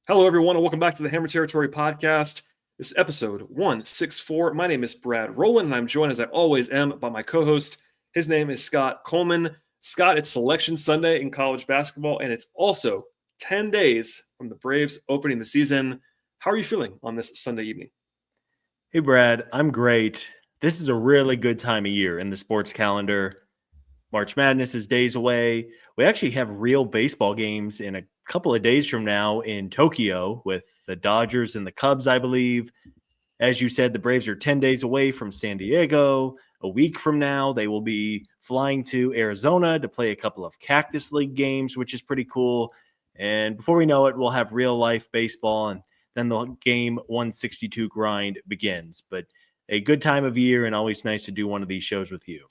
Hello, everyone, and welcome back to the Hammer Territory podcast. This is episode 164. My name is Brad Rowland, and I'm joined, as I always am, by my co-host. His name is Scott Coleman. Scott, it's Selection Sunday in college basketball, and it's also 10 days from the Braves opening the season. How are you feeling on this Sunday evening? Hey, Brad, I'm great. This is a really good time of year in the sports calendar. March Madness is days away. We actually have real baseball games in a couple of days from now in Tokyo with the Dodgers and the Cubs, I believe. As you said, the Braves are 10 days away from San Diego. A week from now, they will be flying to Arizona to play a couple of Cactus League games, which is pretty cool. And before we know it, we'll have real life baseball, and then the game 162 grind begins. But a good time of year, and always nice to do one of these shows with you.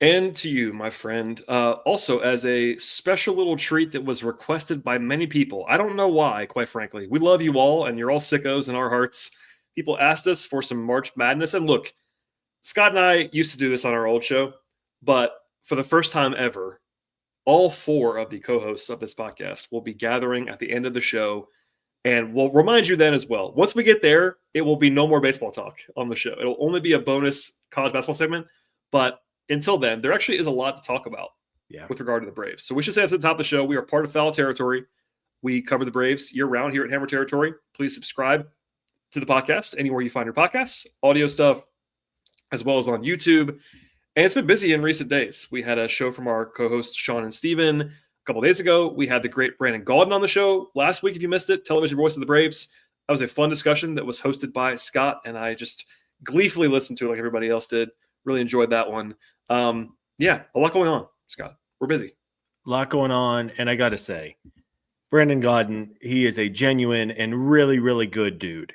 And to you, my friend, also as a special little treat that was requested by many people. I don't know why, quite frankly. We love you all, and you're all sickos in our hearts. People asked us for some March Madness. And look, Scott and I used to do this on our old show, but for the first time ever, all four of the co-hosts of this podcast will be gathering at the end of the show. And we'll remind you then as well. Once we get there, it will be no more baseball talk on the show. It'll only be a bonus college basketball segment. But until then, there actually is a lot to talk about with regard to the Braves. So we should say at the top of the show, we are part of Foul Territory. We cover the Braves year-round here at Hammer Territory. Please subscribe to the podcast anywhere you find your podcasts, audio stuff, as well as on YouTube. And it's been busy in recent days. We had a show from our co-hosts, Sean and Steven, a couple of days ago. We had the great Brandon Gaudin on the show last week, if you missed it, television voice of the Braves. That was a fun discussion that was hosted by Scott, and I just gleefully listened to it like everybody else did. Really enjoyed that one. A lot going on, Scott. We're busy. A lot going on, and I got to say, Brandon Gaudin, he is a genuine and really, really good dude.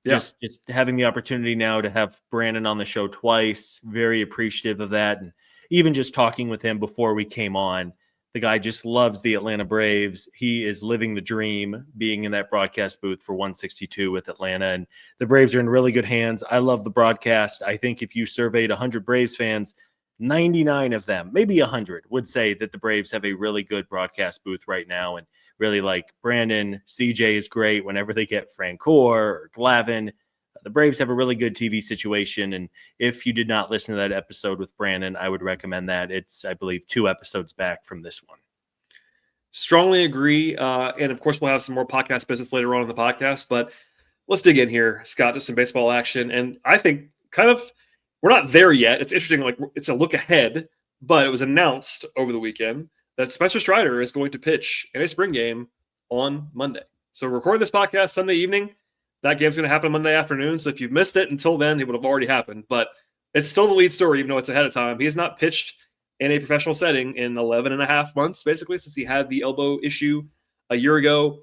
Yeah. Just having the opportunity now to have Brandon on the show twice, very appreciative of that. And even just talking with him before we came on, the guy just loves the Atlanta Braves. He is living the dream being in that broadcast booth for 162 with Atlanta. And the Braves are in really good hands. I love the broadcast. I think if you surveyed 100 Braves fans, 99 of them, maybe 100, would say that the Braves have a really good broadcast booth right now. And really like Brandon. CJ is great whenever they get Francoeur or Glavin. The Braves have a really good TV situation. And if you did not listen to that episode with Brandon, I would recommend that. It's, I believe, 2 episodes back from this one. Strongly agree. And of course, we'll have some more podcast business later on in the podcast. But let's dig in here, Scott, to some baseball action. And I think we're not there yet. It's interesting. Like, it's a look ahead, but it was announced over the weekend that Spencer Strider is going to pitch in a spring game on Monday. So we're recording this podcast Sunday evening. That game's going to happen Monday afternoon. So if you've missed it until then, it would have already happened. But it's still the lead story, even though it's ahead of time. He has not pitched in a professional setting in 11 and a half months, basically, since he had the elbow issue a year ago.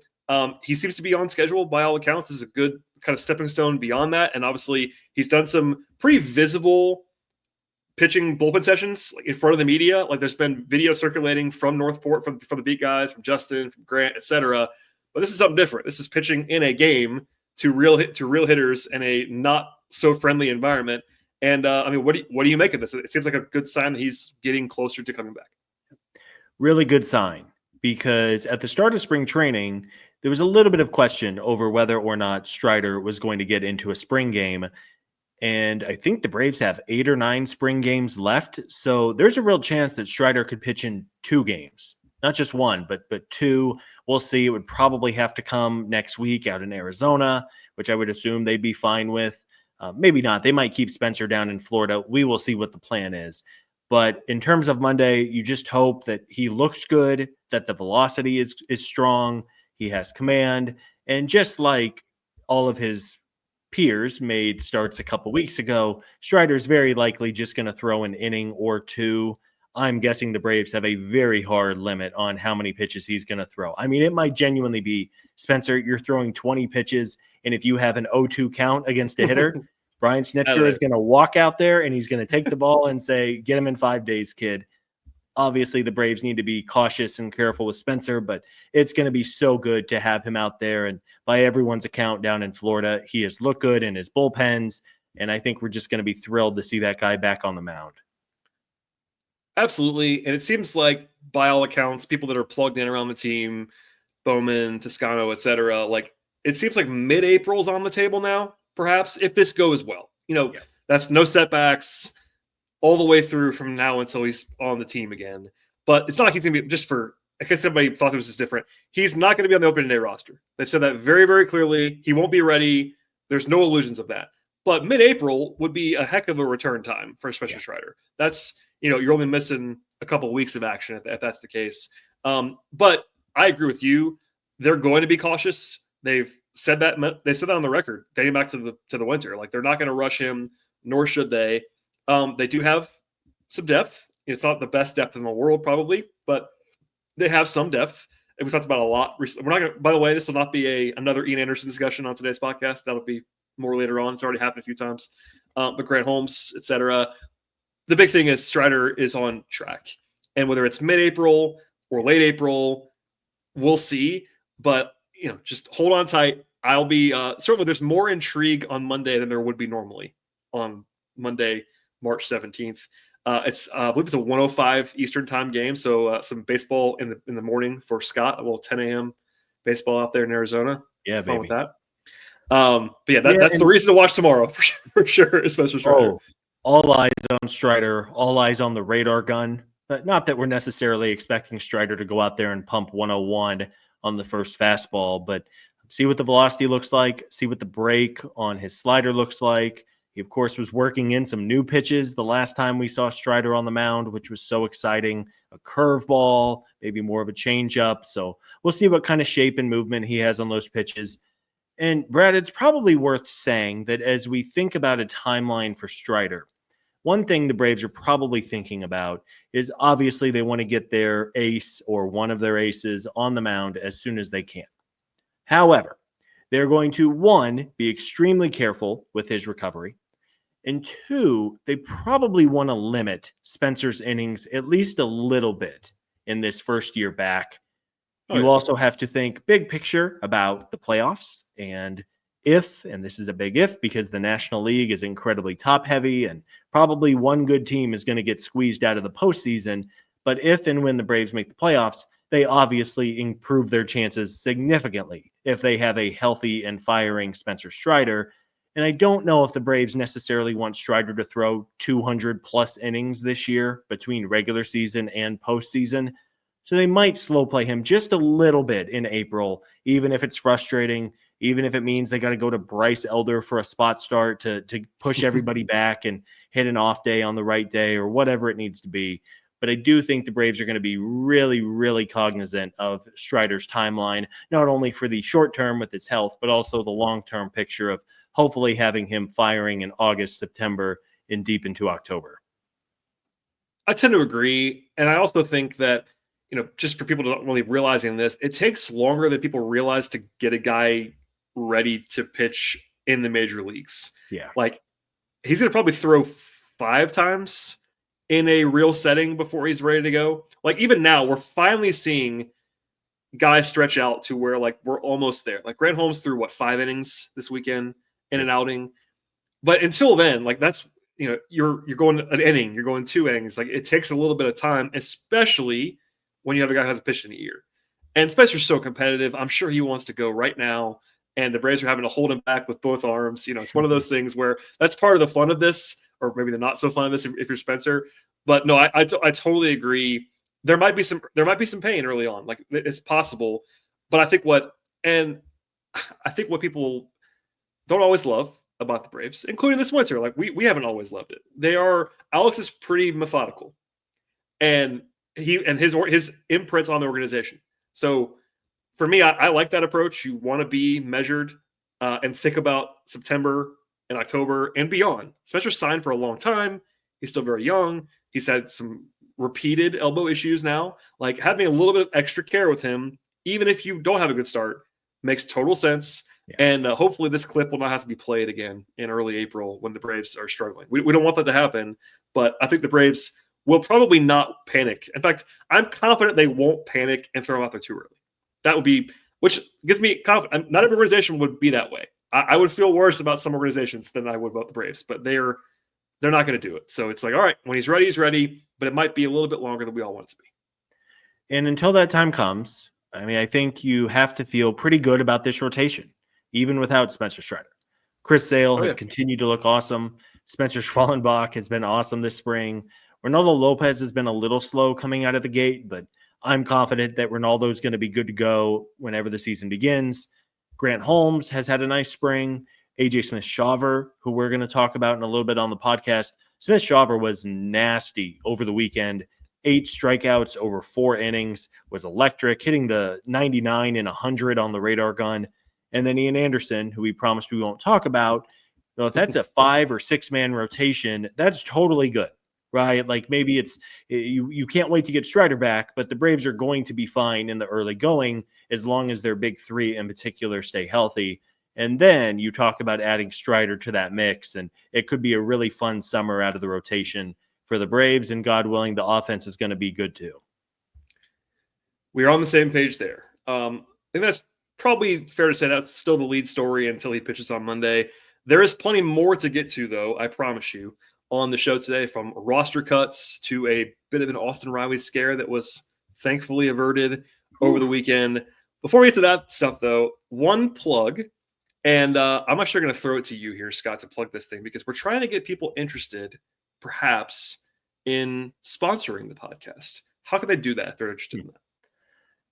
He seems to be on schedule by all accounts. This is a good kind of stepping stone beyond that. And obviously, he's done some pretty visible pitching bullpen sessions in front of the media. Like, there's been video circulating from Northport, from the beat guys, from Justin, from Grant, etc. But this is something different. This is pitching in a game to real hitters in a not so friendly environment. And what do you make of this? It seems like a good sign that he's getting closer to coming back. Really good sign, because at the start of spring training, there was a little bit of question over whether or not Strider was going to get into a spring game. And I think the Braves have 8 or 9 spring games left. So there's a real chance that Strider could pitch in 2 games, not just 1, but 2. We'll see. It would probably have to come next week out in Arizona, which I would assume they'd be fine with. Maybe not. They might keep Spencer down in Florida. We will see what the plan is. But in terms of Monday, you just hope that he looks good, that the velocity is strong, he has command. And just like all of his peers made starts a couple weeks ago, Strider's very likely just going to throw an inning or 2. I'm guessing the Braves have a very hard limit on how many pitches he's going to throw. I mean, it might genuinely be, Spencer, you're throwing 20 pitches, and if you have an 0-2 count against a hitter, Brian Snitker is going to walk out there and he's going to take the ball and say, get him in 5 days, kid. Obviously, the Braves need to be cautious and careful with Spencer, but it's going to be so good to have him out there. And by everyone's account down in Florida, he has looked good in his bullpens. And I think we're just going to be thrilled to see that guy back on the mound. Absolutely. And it seems like, by all accounts, people that are plugged in around the team, Bowman, Toscano, etc. Like it seems like mid-April's on the table now, perhaps, if this goes well. Yeah. That's no setbacks all the way through from now until he's on the team again. But it's not like he's going to be just for, I guess everybody thought this was different. He's not going to be on the opening day roster. They said that very, very clearly. He won't be ready. There's no illusions of that. But mid-April would be a heck of a return time for Spencer Strider. That's, you're only missing a couple of weeks of action if that's the case. But I agree with you. They're going to be cautious. They've said that. They said that on the record dating back to the winter. Like they're not going to rush him, nor should they. They do have some depth. It's not the best depth in the world, probably, but they have some depth. And we talked about a lot recently. We're not going to. By the way, this will not be another Ian Anderson discussion on today's podcast. That'll be more later on. It's already happened a few times. But Grant Holmes, etc. The big thing is Strider is on track, and whether it's mid-April or late April, we'll see. But just hold on tight. I'll be certainly. There's more intrigue on Monday than there would be normally on Monday, March 17th. I believe it's a 1:05 Eastern time game. So some baseball in the morning for Scott. A little 10 a.m. baseball out there in Arizona. Yeah, fun baby. with that. But yeah, that's the reason to watch tomorrow for sure, especially Strider. All eyes on Strider, all eyes on the radar gun. But not that we're necessarily expecting Strider to go out there and pump 101 on the first fastball, but see what the velocity looks like, see what the break on his slider looks like. He, of course, was working in some new pitches the last time we saw Strider on the mound, which was so exciting. A curveball, maybe more of a changeup. So we'll see what kind of shape and movement he has on those pitches. And Brad, it's probably worth saying that as we think about a timeline for Strider, one thing the Braves are probably thinking about is obviously they want to get their ace or one of their aces on the mound as soon as they can. However, they're going to, one, be extremely careful with his recovery. And two, they probably want to limit Spencer's innings at least a little bit in this first year back. You also have to think big picture about the playoffs. And this is a big if, because the National League is incredibly top heavy and probably one good team is going to get squeezed out of the postseason. But if and when the Braves make the playoffs, they obviously improve their chances significantly if they have a healthy and firing Spencer Strider. And I don't know if the Braves necessarily want Strider to throw 200 plus innings this year between regular season and postseason. So they might slow play him just a little bit in April, even if it's frustrating, even if it means they got to go to Bryce Elder for a spot start to push everybody back and hit an off day on the right day or whatever it needs to be. But I do think the Braves are going to be really, really cognizant of Strider's timeline, not only for the short term with his health, but also the long-term picture of hopefully having him firing in August, September, and deep into October. I tend to agree. And I also think that, just for people not really realizing this, it takes longer than people realize to get a guy ready to pitch in the major leagues. Yeah. Like he's going to probably throw 5 times in a real setting before he's ready to go. Like even now, we're finally seeing guys stretch out to where like we're almost there. Like Grant Holmes threw 5 innings this weekend in an outing. But until then, like that's, you're going an inning, you're going 2 innings. Like it takes a little bit of time, especially when you have a guy who hasn't pitched in a year. And Spencer's so competitive. I'm sure he wants to go right now. And the Braves are having to hold him back with both arms. It's one of those things where that's part of the fun of this, or maybe the not so fun of this if you're Spencer. But no, I totally agree. There might be some pain early on. Like it's possible. But I think what people don't always love about the Braves, including this winter, like we haven't always loved it. Alex is pretty methodical. And his imprint on the organization. So for me, I like that approach. You want to be measured and think about September and October and beyond. Spencer signed for a long time. He's still very young. He's had some repeated elbow issues now. Like having a little bit of extra care with him, even if you don't have a good start, makes total sense. Yeah. And hopefully this clip will not have to be played again in early April when the Braves are struggling. We don't want that to happen, but I think the Braves will probably not panic. In fact, I'm confident they won't panic and throw him out there too early. That would be, which gives me confidence. Not every organization would be that way. I would feel worse about some organizations than I would about the Braves, but they're not going to do it. So it's like, all right, when he's ready, but it might be a little bit longer than we all want it to be. And until that time comes, I mean, I think you have to feel pretty good about this rotation, even without Spencer Strider. Chris Sale Oh, has yeah. continued to look awesome. Spencer Schwallenbach has been awesome this spring. Ronaldo Lopez has been a little slow coming out of the gate, but I'm confident that Ronaldo is going to be good to go whenever the season begins. Grant Holmes has had a nice spring. AJ Smith-Shawver, who we're going to talk about in a little bit on the podcast. Smith-Shawver was nasty over the weekend. 8 strikeouts over 4 innings, was electric, hitting the 99 and 100 on the radar gun. And then Ian Anderson, who we promised we won't talk about, well, if that's a 5 or 6 man rotation, that's totally good, right? Like maybe it's you can't wait to get Strider back, but the Braves are going to be fine in the early going as long as their big 3 in particular stay healthy. And then you talk about adding Strider to that mix, and it could be a really fun summer out of the rotation for the Braves, and God willing, the offense is going to be good too. We're on the same page there. I think that's probably fair to say that's still the lead story until he pitches on Monday. There is plenty more to get to, though, I promise you, on the show today, from roster cuts to a bit of an Austin Riley scare that was thankfully averted over the weekend. Before we get to that stuff, though, one plug, and I'm actually going to throw it to you here, Scott, to plug this thing, because we're trying to get people interested, perhaps, in sponsoring the podcast. How can they do that if they're interested in that?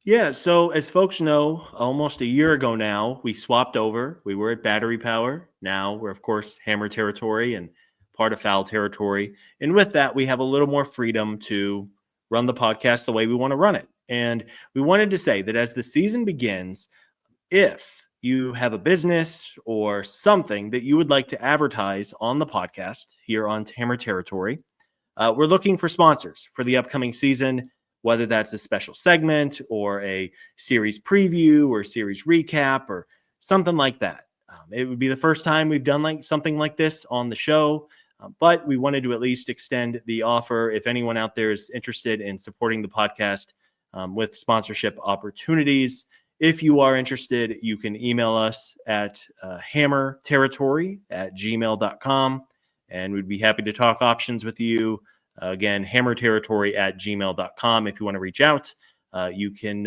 Yeah, so as folks know, almost a year ago now, we swapped over. We were at Battery Power. Now we're, of course, Hammer territory and part of Foul territory. And with that, we have a little more freedom to run the podcast the way we want to run it. And we wanted to say that as the season begins, if you have a business or something that you would like to advertise on the podcast here on Hammer territory, we're looking for sponsors for the upcoming season, whether that's a special segment or a series preview or series recap or something like that. It would be the first time we've done something like this on the show, but we wanted to at least extend the offer if anyone out there is interested in supporting the podcast with sponsorship opportunities. If you are interested, you can email us at hammerterritory@gmail.com, and we'd be happy to talk options with you. Again, hammerterritory@gmail.com. If you want to reach out, you can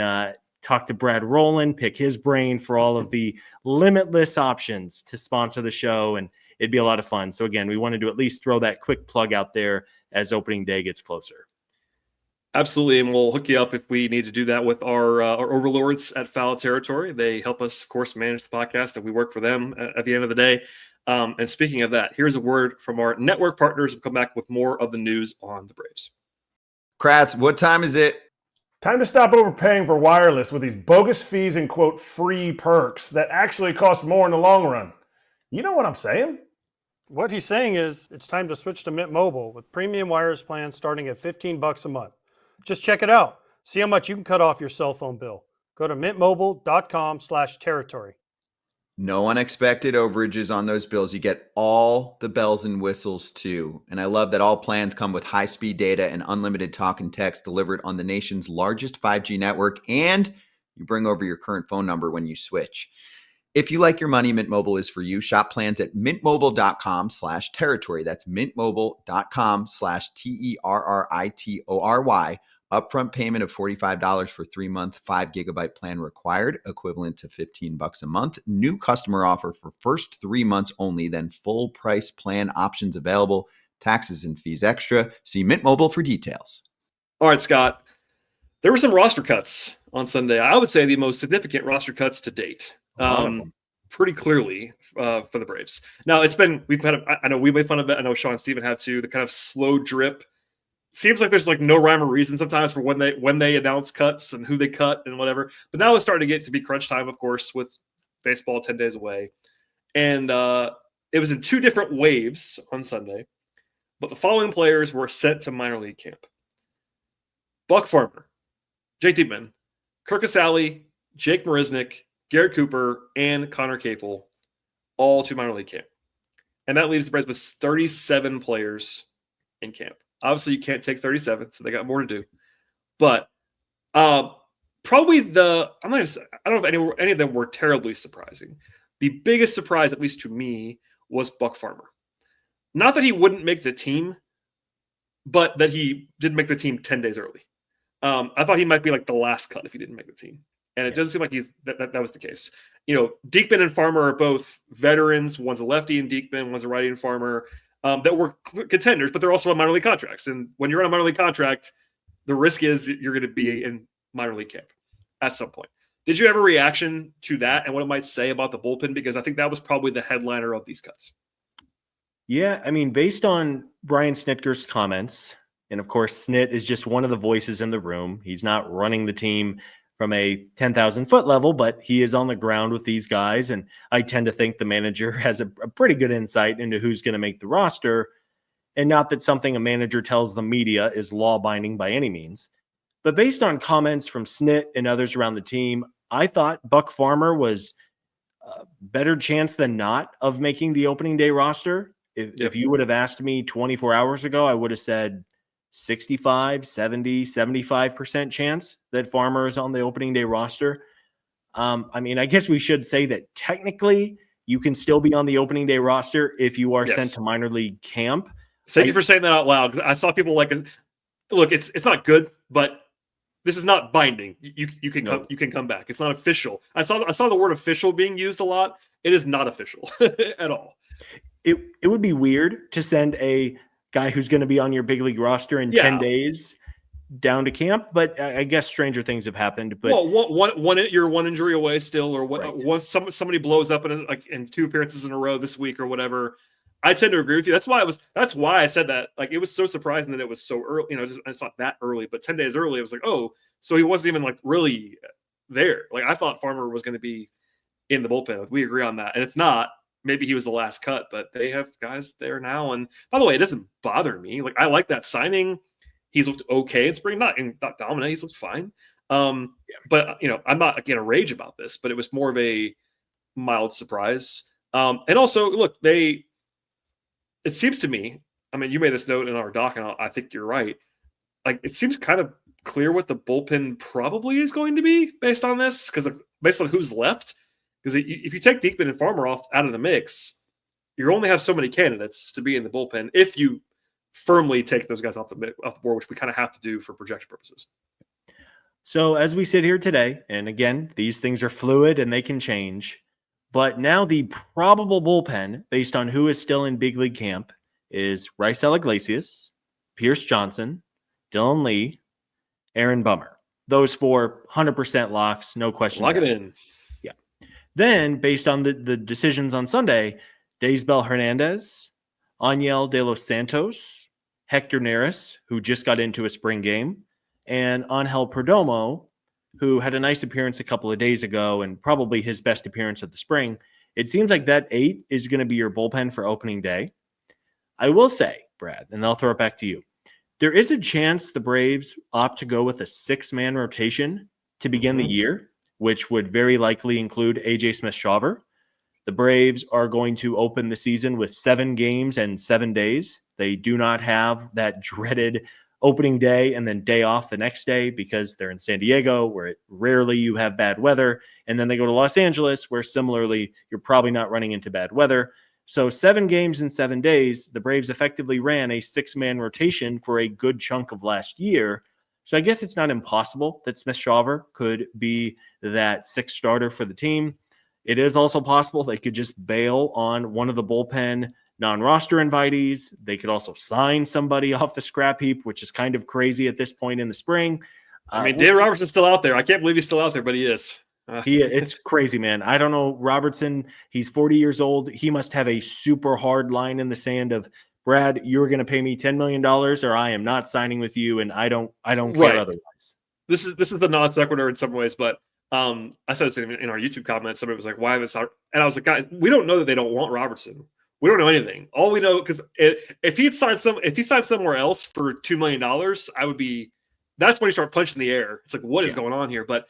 talk to Brad Rowland, pick his brain for all of the limitless options to sponsor the show, and it'd be a lot of fun. So again, we wanted to at least throw that quick plug out there as opening day gets closer. Absolutely, and we'll hook you up if we need to do that with our overlords at Foul Territory. They help us, of course, manage the podcast, and we work for them at the end of the day. And speaking of that, here's a word from our network partners. We'll come back with more of the news on the Braves. Kratz, what time is it? Time to stop overpaying for wireless with these bogus fees and, quote, free perks that actually cost more in the long run. You know what I'm saying? What he's saying is it's time to switch to Mint Mobile with premium wireless plans starting at $15 a month. Just check it out. See how much you can cut off your cell phone bill. Go to mintmobile.com/territory. No unexpected overages on those bills. You get all the bells and whistles too. And I love that all plans come with high-speed data and unlimited talk and text delivered on the nation's largest 5G network. And you bring over your current phone number when you switch. If you like your money, Mint Mobile is for you. Shop plans at mintmobile.com/territory. That's mintmobile.com/TERRITORY. Upfront payment of $45 for 3-month 5 GB plan required, equivalent to $15 a month. New customer offer for first 3 months only, then full price plan options available. Taxes and fees extra. See Mint Mobile for details. All right, Scott. There were some roster cuts on Sunday. I would say the most significant roster cuts to date. Pretty clearly for the Braves. Now I know we made fun of it. I know Sean and Steven have too. The kind of slow drip. Seems like there's like no rhyme or reason sometimes for when they announce cuts and who they cut and whatever. But now it's starting to get to be crunch time, of course, with baseball 10 days away. And it was in 2 different waves on Sunday. But the following players were sent to minor league camp: Buck Farmer, Jake Diekman, Kirk Casale, Jake Marisnick, Garrett Cooper, and Connor Capel, all to minor league camp. And that leaves the Braves with 37 players in camp. Obviously, you can't take 37, so they got more to do. But probably I don't know if any of them were terribly surprising. The biggest surprise, at least to me, was Buck Farmer. Not that he wouldn't make the team, but that he didn't make the team 10 days early. I thought he might be like the last cut if he didn't make the team. And it doesn't seem like that was the case. Diekman and Farmer are both veterans. One's a lefty in Diekman, one's a righty in Farmer, that were contenders, but they're also on minor league contracts. And when you're on a minor league contract, the risk is you're going to be in minor league camp at some point. Did you have a reaction to that and what it might say about the bullpen? Because I think that was probably the headliner of these cuts. Yeah, I mean, based on Brian Snitker's comments, and of course, Snit is just one of the voices in the room. He's not running the team from a 10,000-foot level, but he is on the ground with these guys. And I tend to think the manager has a pretty good insight into who's going to make the roster. And not that something a manager tells the media is law-binding by any means. But based on comments from Snit and others around the team, I thought Buck Farmer was a better chance than not of making the opening day roster. If you would have asked me 24 hours ago, I would have said 65, 70, 75% chance that Farmer is on the opening day roster. I mean, I guess we should say that technically you can still be on the opening day roster if you are sent to minor league camp. Thank you for saying that out loud, because I saw people look, it's not good, but this is not binding. You can come back. It's not official. I saw the word official being used a lot. It is not official at all. It would be weird to send a guy who's going to be on your big league roster in 10 days down to camp, but I guess stranger things have happened. But you're one injury away still, or once somebody blows up in 2 appearances in a row this week or whatever. I tend to agree with you. That's why I said that. Like, it was so surprising that it was so early. It's not that early, but 10 days early, it was like, oh, so he wasn't even really there. Like, I thought Farmer was going to be in the bullpen. We agree on that. And if not, maybe he was the last cut, but they have guys there now. And by the way, it doesn't bother me. Like, I like that signing. He's looked okay in spring, not dominant. He's looked fine. But I'm not again a rage about this, but it was more of a mild surprise. And also, look, it seems to me, I mean, you made this note in our doc, and I think you're right. Like, it seems kind of clear what the bullpen probably is going to be based on this, based on who's left. Because if you take Diekman and Farmer out of the mix, you only have so many candidates to be in the bullpen if you firmly take those guys off the board, which we kind of have to do for projection purposes. So as we sit here today, and again, these things are fluid and they can change, but now the probable bullpen based on who is still in big league camp is Raisel Iglesias, Pierce Johnson, Dylan Lee, Aaron Bummer. Those 4 100% locks, no question. Lock it in. Yeah. Then, based on the decisions on Sunday, Daysbel Hernandez, Aniel De Los Santos, Hector Neris, who just got into a spring game, and Angel Perdomo, who had a nice appearance a couple of days ago and probably his best appearance of the spring. It seems like that 8 is going to be your bullpen for opening day. I will say, Brad, and I'll throw it back to you, there is a chance the Braves opt to go with a 6-man rotation to begin the year, which would very likely include AJ Smith-Shawver. The Braves are going to open the season with 7 games and 7 days. They do not have that dreaded opening day and then day off the next day because they're in San Diego, where rarely you have bad weather. And then they go to Los Angeles, where similarly, you're probably not running into bad weather. So 7 games in 7 days, the Braves effectively ran a 6-man rotation for a good chunk of last year. So I guess it's not impossible that Smith-Shawver could be that 6th starter for the team. It is also possible they could just bail on one of the bullpen non-roster invitees. They could also sign somebody off the scrap heap, which is kind of crazy at this point in the spring. I mean, Dave Robertson's still out there. I can't believe he's still out there, but he is. It's crazy, man. I don't know. Robertson, he's 40 years old. He must have a super hard line in the sand of, Brad, you're going to pay me $10 million or I am not signing with you. And I don't care otherwise. This is the non sequitur in some ways, but I said this in our YouTube comments. Somebody was like, why this? And I was like, guys, we don't know that they don't want Robertson. We don't know anything. All we know, because if he signed somewhere else for $2 million, that's when you start punching the air. It's like, what is going on here? But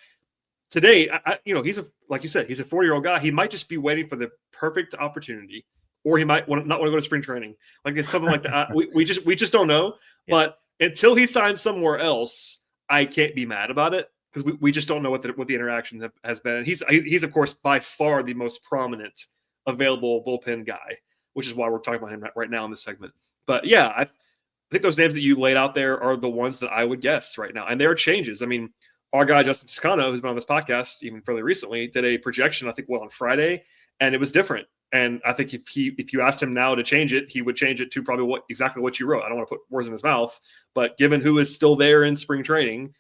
today, he's like you said, he's a 40-year-old guy. He might just be waiting for the perfect opportunity, or he might not want to go to spring training. Like, it's something like that. we just don't know. Yeah. But until he signs somewhere else, I can't be mad about it because we just don't know what the interaction has been. And he's of course by far the most prominent available bullpen guy, which is why we're talking about him right now in this segment. But yeah, I think those names that you laid out there are the ones that I would guess right now. And there are changes. I mean, our guy Justin Toscano, who's been on this podcast even fairly recently, did a projection, I think, on Friday, and it was different. And I think if you asked him now to change it, he would change it to probably exactly what you wrote. I don't want to put words in his mouth, but given who is still there in spring training,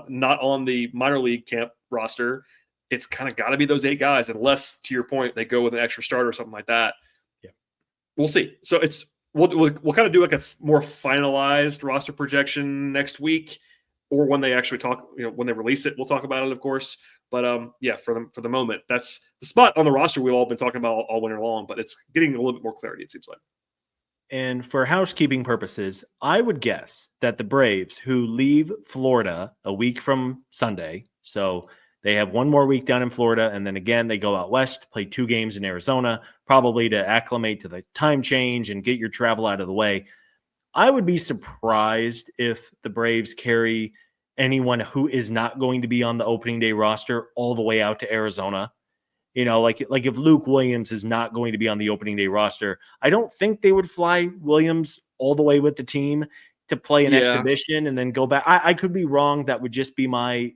not on the minor league camp roster, it's kind of got to be those 8 guys, unless, to your point, they go with an extra starter or something like that. Yeah, we'll see. So we'll kind of do like a more finalized roster projection next week, or when they actually talk. When they release it, we'll talk about it, of course. But yeah, for the moment, that's the spot on the roster we've all been talking about all winter long. But it's getting a little bit more clarity, it seems like. And for housekeeping purposes, I would guess that the Braves, who leave Florida a week from Sunday, so they have one more week down in Florida, and then again they go out west, play 2 games in Arizona, probably to acclimate to the time change and get your travel out of the way. I would be surprised if the Braves carry anyone who is not going to be on the opening day roster all the way out to Arizona. Like if Luke Williams is not going to be on the opening day roster, I don't think they would fly Williams all the way with the team to play an exhibition and then go back. I could be wrong. That would just be my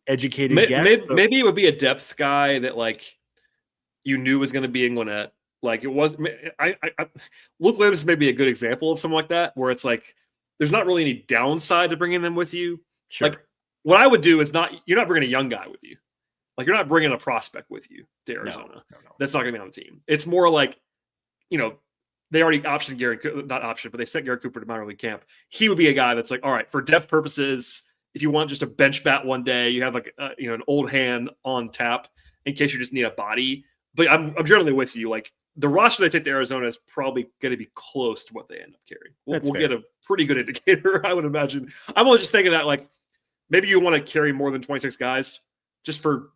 educated guess. Maybe it would be a depth guy that you knew was going to be in Gwinnett. Like it was. Luke Williams may be a good example of something like that, where it's like there's not really any downside to bringing them with you. Sure. Like what I would do is you're not bringing a young guy with you. Like you're not bringing a prospect with you to Arizona. No. That's not going to be on the team. It's more like, they already optioned but they sent Garrett Cooper to minor league camp. He would be a guy that's like, all right, for depth purposes, if you want just a bench bat one day, you have an old hand on tap in case you just need a body. But I'm generally with you. Like the roster they take to Arizona is probably going to be close to what they end up carrying. We'll get a pretty good indicator, I would imagine. I'm only just thinking that maybe you want to carry more than 26 guys just for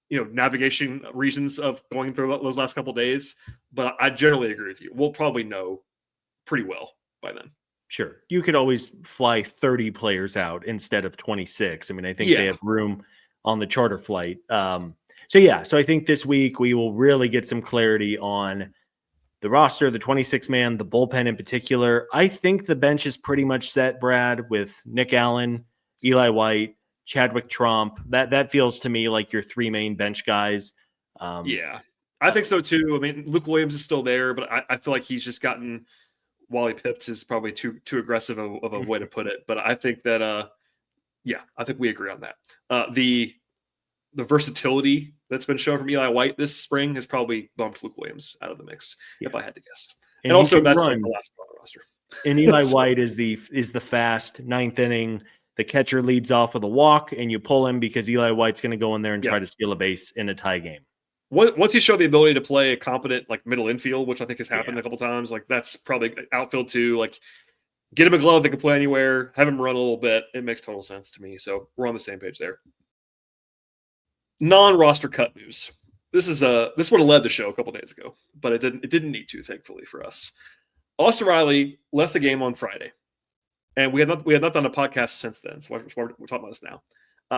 navigation reasons of going through those last couple of days. But I generally agree with you. We'll probably know pretty well by then. Sure. You could always fly 30 players out instead of 26. I mean, I think they have room on the charter flight. So I think this week we will really get some clarity on the roster, the 26-man, the bullpen in particular. I think the bench is pretty much set, Brad, with Nick Allen, Eli White, Chadwick Tromp. That feels to me like your 3 main bench guys. I think so too. I mean, Luke Williams is still there, but I feel like he's just gotten Wally Pips is probably too aggressive of a way to put it. But I think that I think we agree on that. The versatility that's been shown from Eli White this spring has probably bumped Luke Williams out of the mix, if I had to guess. And also that's like the last part of the roster. And Eli White is the fast 9th inning. The catcher leads off with a walk, and you pull him because Eli White's going to go in there and try to steal a base in a tie game. Once he showed the ability to play a competent middle infield, which I think has happened a couple times, that's probably outfield too. Get him a glove that can play anywhere, have him run a little bit. It makes total sense to me. So we're on the same page there. Non-roster cut news. This would have led the show a couple days ago, but it didn't need to, thankfully for us. Austin Riley left the game on Friday. And we had not done a podcast since then, so we're talking about this now.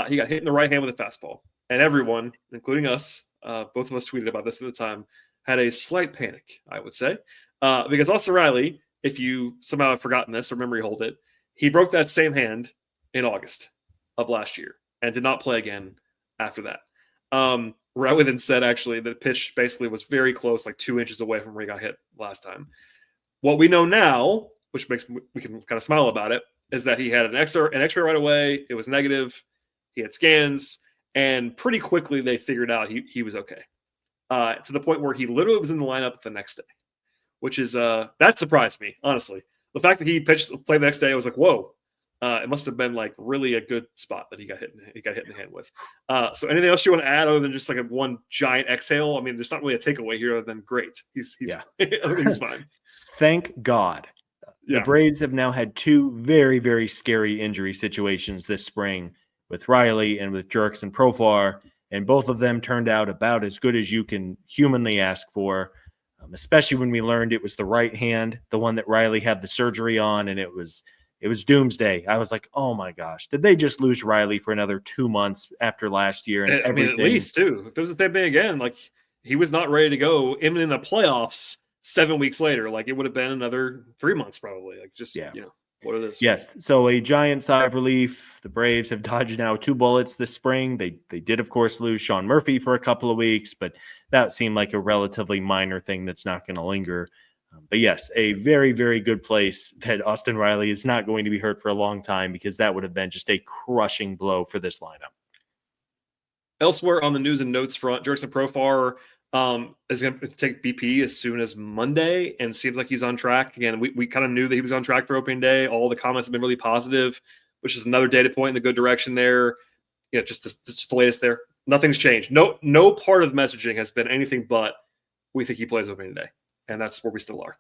He got hit in the right hand with a fastball, and everyone, including us, both of us tweeted about this at the time, had a slight panic, I would say, because Austin Riley, if you somehow have forgotten this or memory hold it, he broke that same hand in August of last year and did not play again after that. Riley then said actually that pitch basically was very close, 2 inches away from where he got hit last time. What we know now, which we can kind of smile about it, is that he had an X-ray right away. It was negative. He had scans, and pretty quickly they figured out he was okay. To the point where he literally was in the lineup the next day, which is that surprised me, honestly. The fact that he played the next day, I was like, whoa. It must have been really a good spot that he got hit in the hand with. So anything else you want to add other than just a one giant exhale? I mean, there's not really a takeaway here other than great. He's I think he's fine. Thank God. The Braves have now had 2 very, very scary injury situations this spring with Riley and with Jurickson Profar, and both of them turned out about as good as you can humanly ask for, especially when we learned it was the right hand, the one that Riley had the surgery on, and it was doomsday. I was like, oh my gosh, did they just lose Riley for another 2 months after last year? And I mean, at least too. If it was the same thing again, he was not ready to go in the playoffs 7 weeks later. It would have been another 3 months probably. what it is. Yes. So a giant sigh of relief. The Braves have dodged now 2 bullets this spring. They did, of course, lose Sean Murphy for a couple of weeks, but that seemed like a relatively minor thing that's not going to linger. But yes, a very, very good place that Austin Riley is not going to be hurt for a long time, because that would have been just a crushing blow for this lineup. Elsewhere on the news and notes front, Jurickson Profar is going to take BP as soon as Monday, and seems like he's on track. Again, we kind of knew that he was on track for opening day. All the comments have been really positive, which is another data point in the good direction there. Just the latest there. Nothing's changed. No part of the messaging has been anything but we think he plays opening day, and that's where we still are.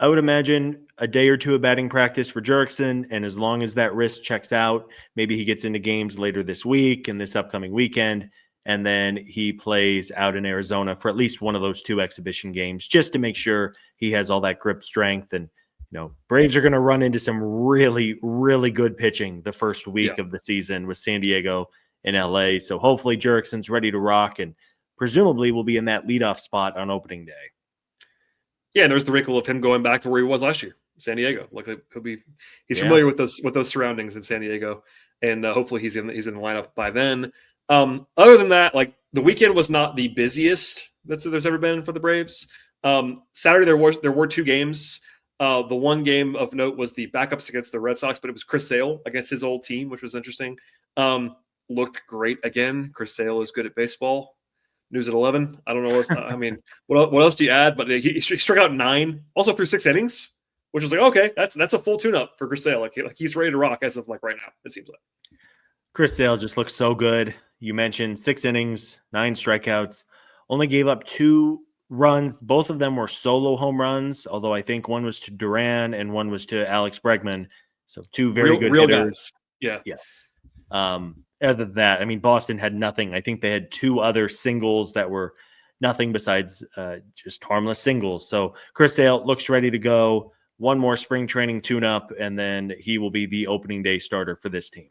I would imagine a day or two of batting practice for Jurickson, and as long as that wrist checks out, maybe he gets into games later this week and this upcoming weekend, and then he plays out in Arizona for at least one of those 2 exhibition games, just to make sure he has all that grip strength. And Braves are going to run into some really, really good pitching the first week of the season with San Diego and LA. So hopefully Jurickson's ready to rock, and presumably will be in that leadoff spot on opening day. Yeah, and there's the wrinkle of him going back to where he was last year, San Diego. Like he's familiar with those surroundings in San Diego, and hopefully he's in the lineup by then. Other than that, like, the weekend was not the busiest that there's ever been for the Braves. Saturday there were 2 games. The one game of note was the backups against the Red Sox, but it was Chris Sale against his old team, which was interesting. Looked great again. Chris Sale is good at baseball. News at 11. I don't know. What else do you add? But he struck out 9, also threw 6 innings, which was like, okay, that's a full tune-up for Chris Sale. Like he's ready to rock as of like right now, it seems like. Chris Sale just looks so good. You mentioned 6 innings, 9 strikeouts, only gave up 2 runs. Both of them were solo home runs, although I think one was to Duran and one was to Alex Bregman. So 2 very good real hitters. Guys. Yeah. Yes. Other than that, Boston had nothing. I think they had 2 other singles that were nothing besides just harmless singles. So Chris Sale looks ready to go. One more spring training tune-up, and then he will be the opening day starter for this team.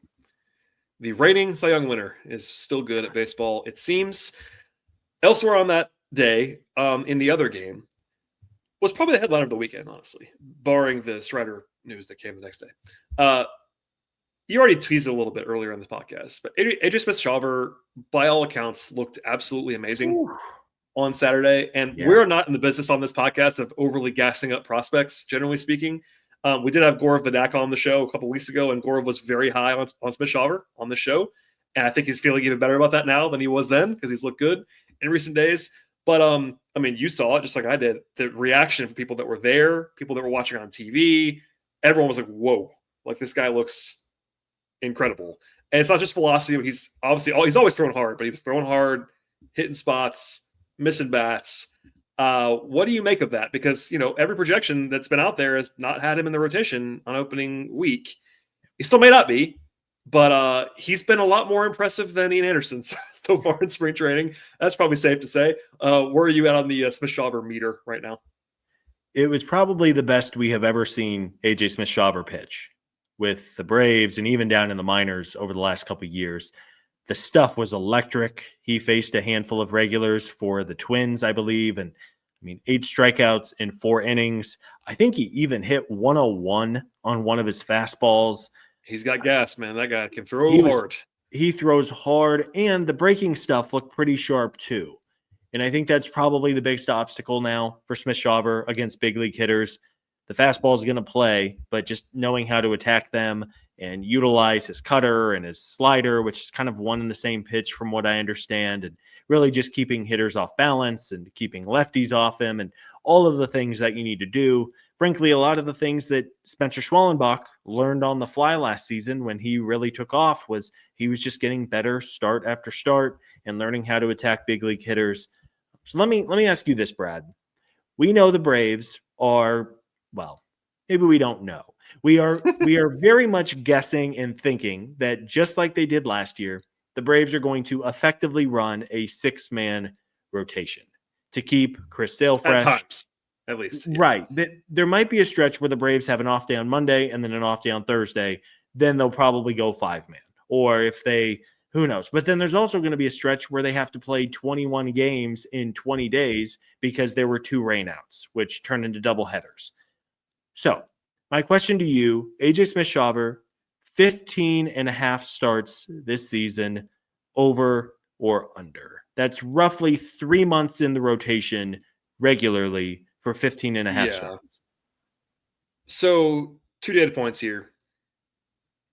The reigning Cy Young winner is still good at baseball, it seems. Elsewhere on that day, in the other game, was probably the headline of the weekend, honestly, barring the Strider news that came the next day. You already teased it a little bit earlier in this podcast, but AJ Smith-Shawver, by all accounts, looked absolutely amazing on Saturday. And we're not in the business on this podcast of overly gassing up prospects, generally speaking. We did have Gaurav Vadak on the show a couple weeks ago, and Gaurav was very high on Smith-Shawver on the show. And I think he's feeling even better about that now than he was then, because he's looked good in recent days. But, you saw it just like I did. The reaction from people that were there, people that were watching on TV, everyone was like, whoa, like this guy looks incredible. And it's not just velocity. He's always throwing hard, but he was throwing hard, hitting spots, missing bats. What do you make of that? Because, every projection that's been out there has not had him in the rotation on opening week. He still may not be, but he's been a lot more impressive than Ian Anderson so far in spring training. That's probably safe to say. Where are you at on the Smith-Shawver meter right now? It was probably the best we have ever seen AJ Smith-Shawver pitch with the Braves and even down in the minors over the last couple of years. The stuff was electric. He faced a handful of regulars for the Twins, I believe. And 8 strikeouts in 4 innings. I think he even hit 101 on one of his fastballs. He's got gas, man. That guy can throw hard. He throws hard, and the breaking stuff looked pretty sharp too. And I think that's probably the biggest obstacle now for Smith-Shawver against big league hitters. The fastball is going to play, but just knowing how to attack them and utilize his cutter and his slider, which is kind of one and the same pitch from what I understand, and really just keeping hitters off balance and keeping lefties off him and all of the things that you need to do. Frankly, a lot of the things that Spencer Schwellenbach learned on the fly last season when he really took off was he was just getting better start after start and learning how to attack big league hitters. So let me ask you this, Brad. We know the Braves are, well, maybe we don't know. We are very much guessing and thinking that just like they did last year, the Braves are going to effectively run a 6-man rotation to keep Chris Sale fresh. At times, at least. Yeah. Right. There might be a stretch where the Braves have an off day on Monday and then an off day on Thursday. Then they'll probably go 5-man. Or if they, who knows. But then there's also going to be a stretch where they have to play 21 games in 20 days because there were 2 rainouts, which turned into double headers. So My question to you, AJ Smith-Shawver, 15.5 starts this season, over or under? That's roughly 3 months in the rotation regularly for 15.5 Yeah. starts. So 2 data points here.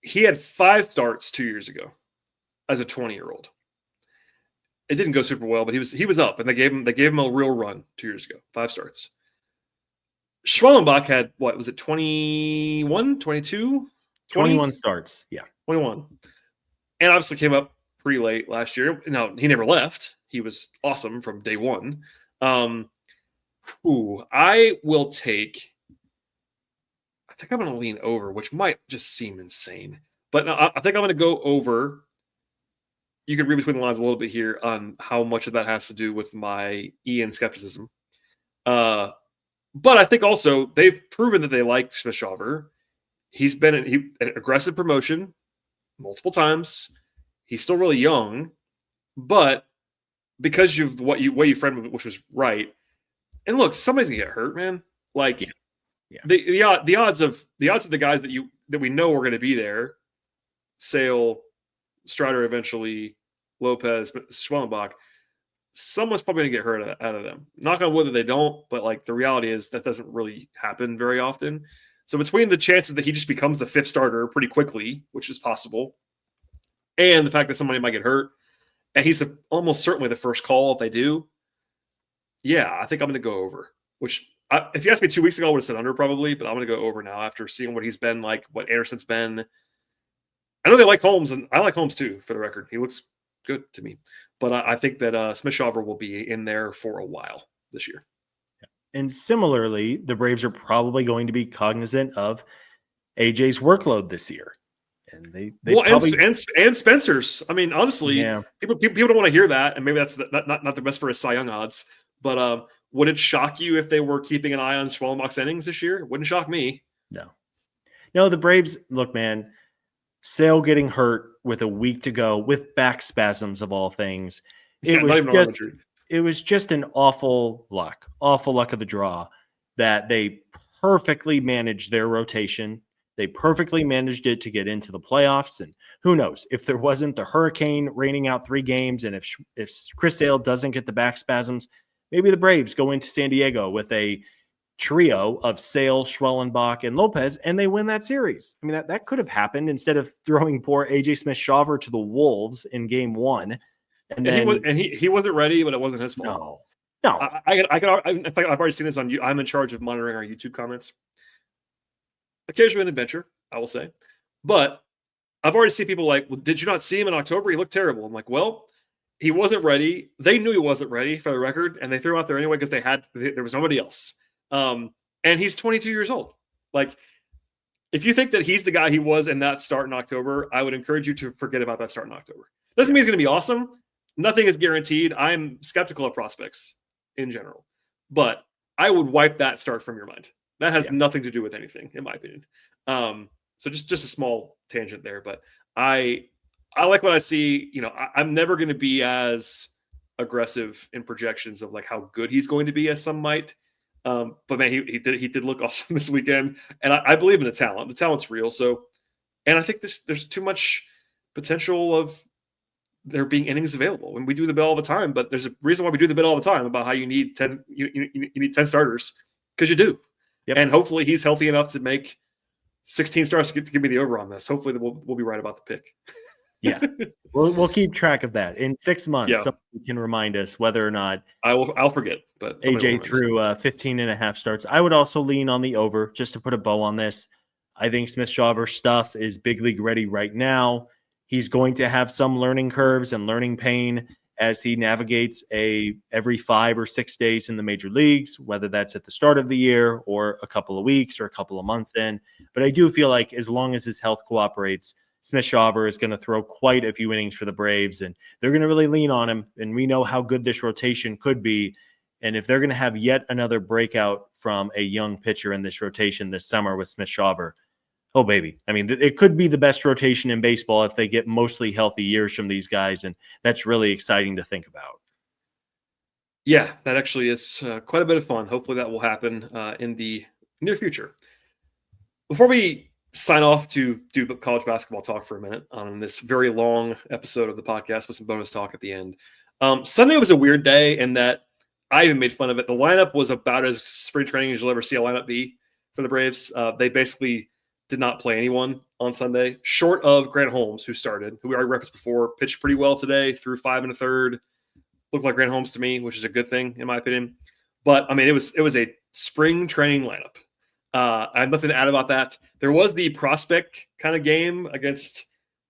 He had 5 starts 2 years ago as a 20-year-old. It didn't go super well, but he was up, and they gave him a real run 2 years ago. 5 starts. Schwellenbach had, what was it, 21, 22? 21 starts. Yeah. 21. And obviously came up pretty late last year. Now, he never left. He was awesome from day one. I will take, I think I'm going to lean over, which might just seem insane. But no, I think I'm going to go over. You can read between the lines a little bit here on how much of that has to do with my Ian skepticism. But I think also they've proven that they like Smith-Shawver. He's been an aggressive promotion multiple times. He's still really young, but because you've what you framed, which was right. And look, somebody's gonna get hurt, man. Like the odds of the guys that we know are going to be there, Sale, Strider, eventually Lopez, Schwellenbach. Someone's probably going to get hurt out of them. Knock on wood that they don't, but like the reality is that doesn't really happen very often. So between the chances that he just becomes the 5th starter pretty quickly, which is possible, and the fact that somebody might get hurt, and he's almost certainly the first call if they do, yeah, I think I'm going to go over. Which, if you asked me 2 weeks ago, I would have said under probably, but I'm going to go over now after seeing what he's been like, what Anderson's been. I know they like Holmes, and I like Holmes too, for the record. He looks good to me. But I think that Smith-Shawver will be in there for a while this year. And similarly, the Braves are probably going to be cognizant of AJ's workload this year. And they probably... and Spencer's. I mean, honestly, people don't want to hear that, and maybe that's not the best for his Cy Young odds. But would it shock you if they were keeping an eye on Schwellenbach's innings this year? It wouldn't shock me. No, the Braves, look, man, Sale getting hurt with a week to go with back spasms of all things. It was just an awful luck of the draw that they perfectly managed their rotation. They perfectly managed it to get into the playoffs. And who knows, if there wasn't the hurricane raining out 3 games, and if Chris Sale doesn't get the back spasms, maybe the Braves go into San Diego with a trio of Sale, Schwellenbach, and Lopez, and they win that series. I mean, that could have happened instead of throwing poor AJ Smith-Shawver to the Wolves in game 1. And he wasn't ready, but it wasn't his fault. No. In fact, I've already seen this on you. I'm in charge of monitoring our YouTube comments. Occasionally an adventure, I will say. But I've already seen people like, well, did you not see him in October? He looked terrible. I'm like, well, he wasn't ready. They knew he wasn't ready, for the record, and they threw him out there anyway because there was nobody else. And he's 22 years old. Like, if you think that he's the guy he was in that start in October, I would encourage you to forget about that start in October. Doesn't mean he's going to be awesome. Nothing is guaranteed. I'm skeptical of prospects in general, but I would wipe that start from your mind. That has nothing to do with anything, in my opinion. So just a small tangent there, but I like what I see. You know, I'm never going to be as aggressive in projections of like how good he's going to be as some might. But man, he did look awesome this weekend, and I believe in the talent. The talent's real. So, and I think there's too much potential of there being innings available. And we do the bit all the time, but there's a reason why we do the bit all the time about how you need 10 you need 10 starters, because you do. Yep. And hopefully he's healthy enough to make 16 starts to give me the over on this. Hopefully we'll be right about the pick. Yeah. We'll keep track of that. In 6 months, somebody can remind us whether or not I'll forget. But AJ threw 15.5 starts. I would also lean on the over, just to put a bow on this. I think Smith-Shawver stuff is big league ready right now. He's going to have some learning curves and learning pain as he navigates every 5 or 6 days in the major leagues, whether that's at the start of the year or a couple of weeks or a couple of months in. But I do feel like as long as his health cooperates, Smith-Shawver is going to throw quite a few innings for the Braves, and they're going to really lean on him. And we know how good this rotation could be. And if they're going to have yet another breakout from a young pitcher in this rotation this summer with Smith-Shawver, oh, baby. I mean, it could be the best rotation in baseball if they get mostly healthy years from these guys, and that's really exciting to think about. Yeah, that actually is quite a bit of fun. Hopefully that will happen in the near future. Before we sign off to do college basketball talk for a minute on this very long episode of the podcast with some bonus talk at the end, Sunday was a weird day in that I even made fun of it. The lineup was about as spring training as you'll ever see a lineup be for the Braves. They basically did not play anyone on Sunday, short of Grant Holmes, who started, who we already referenced before, pitched pretty well today, threw 5 1/3. Looked like Grant Holmes to me, which is a good thing in my opinion. But I mean, it was a spring training lineup. I have nothing to add about that. There was the prospect kind of game against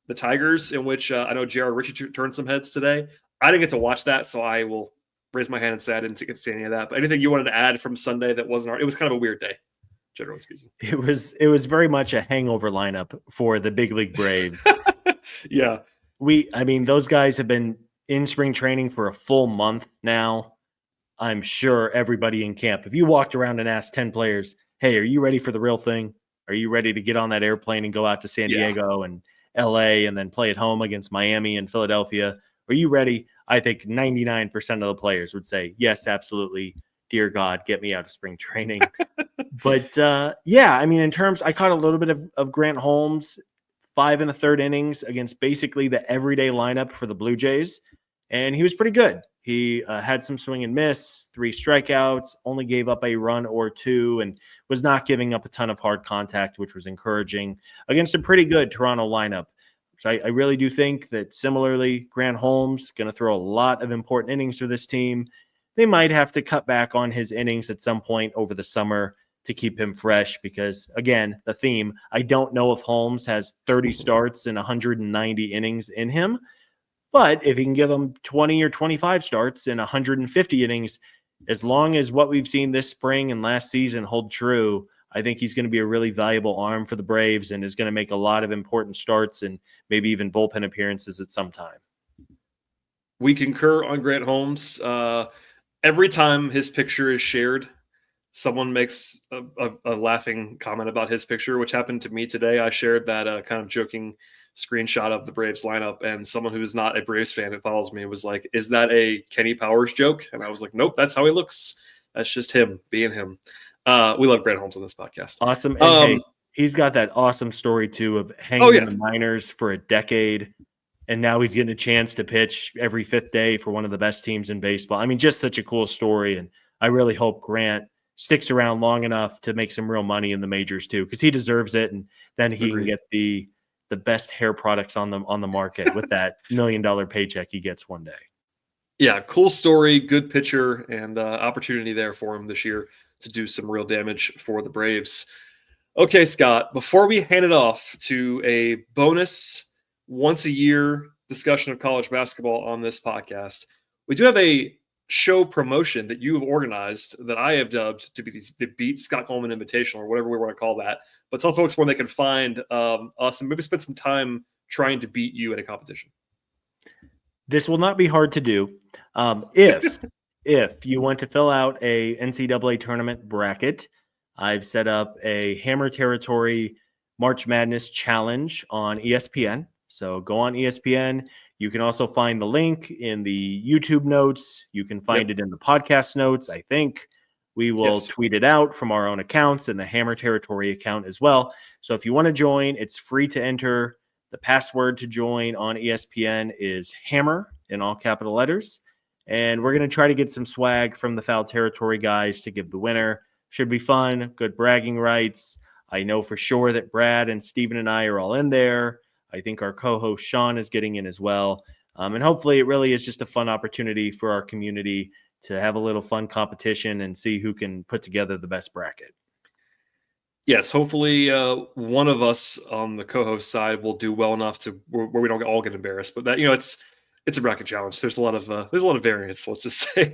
the Tigers in which I know J.R. Ritchie turned some heads today. I didn't get to watch that, so I will raise my hand and say I didn't get to see any of that. But anything you wanted to add from Sunday that wasn't it was kind of a weird day, generally speaking. It was very much a hangover lineup for the big league Braves. Yeah. I mean, those guys have been in spring training for a full month now. I'm sure everybody in camp, if you walked around and asked 10 players, hey, are you ready for the real thing? Are you ready to get on that airplane and go out to San Diego and LA and then play at home against Miami and Philadelphia? Are you ready? I think 99% of the players would say, yes, absolutely. Dear God, get me out of spring training. But I mean, I caught a little bit of Grant Holmes, 5 1/3 innings against basically the everyday lineup for the Blue Jays. And he was pretty good. He had some swing and miss, 3 strikeouts, only gave up a run or 2, and was not giving up a ton of hard contact, which was encouraging against a pretty good Toronto lineup. So I really do think that similarly, Grant Holmes going to throw a lot of important innings for this team. They might have to cut back on his innings at some point over the summer to keep him fresh because, again, the theme, I don't know if Holmes has 30 starts and 190 innings in him. But if he can give them 20 or 25 starts in 150 innings, as long as what we've seen this spring and last season hold true, I think he's going to be a really valuable arm for the Braves and is going to make a lot of important starts and maybe even bullpen appearances at some time. We concur on Grant Holmes. Every time his picture is shared, someone makes a laughing comment about his picture, which happened to me today. I shared that kind of joking screenshot of the Braves lineup, and someone who is not a Braves fan that follows me was like, is that a Kenny Powers joke? And I was like, nope, that's how he looks. That's just him being him. We love Grant Holmes on this podcast. Awesome. And hey, he's got that awesome story too of hanging in the minors for a decade. And now he's getting a chance to pitch every 5th day for one of the best teams in baseball. I mean, just such a cool story. And I really hope Grant sticks around long enough to make some real money in the majors too, because he deserves it. And then he can get the best hair products on the market with that $1 million paycheck he gets one day. Yeah, cool story, good pitcher, and opportunity there for him this year to do some real damage for the Braves. Okay, Scott, before we hand it off to a bonus once a year discussion of college basketball on this podcast, we do have a show promotion that you have organized that I have dubbed to be the Beat Scott Coleman Invitational, or whatever we want to call that. But tell folks where they can find us and maybe spend some time trying to beat you in a competition. This will not be hard to do. If you want to fill out a NCAA tournament bracket, I've set up a Hammer Territory March Madness challenge on ESPN. So go on ESPN. You can also find the link in the YouTube notes. You can find it in the podcast notes, I think. We will tweet it out from our own accounts and the Hammer Territory account as well. So if you want to join, it's free to enter. The password to join on ESPN is Hammer in all capital letters. And we're going to try to get some swag from the Foul Territory guys to give the winner. Should be fun, good bragging rights. I know for sure that Brad and Steven and I are all in there. I think our co-host Sean is getting in as well. And hopefully it really is just a fun opportunity for our community to have a little fun competition and see who can put together the best bracket. Yes, hopefully one of us on the co-host side will do well enough to where we don't all get embarrassed. But that, it's a bracket challenge. There's a lot of variance. Let's just say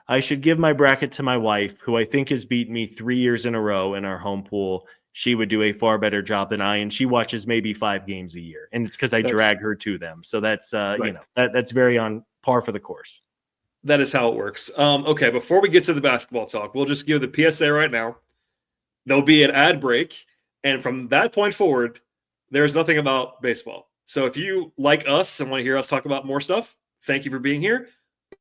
I should give my bracket to my wife, who I think has beat me 3 years in a row in our home pool. She would do a far better job than I, and she watches maybe 5 games a year, and it's because I drag her to them. So that's that's very on par for the course. That is how it works. Okay, before we get to the basketball talk, we'll just give the PSA right now. There'll be an ad break, and from that point forward, there's nothing about baseball. So if you like us and want to hear us talk about more stuff, thank you for being here.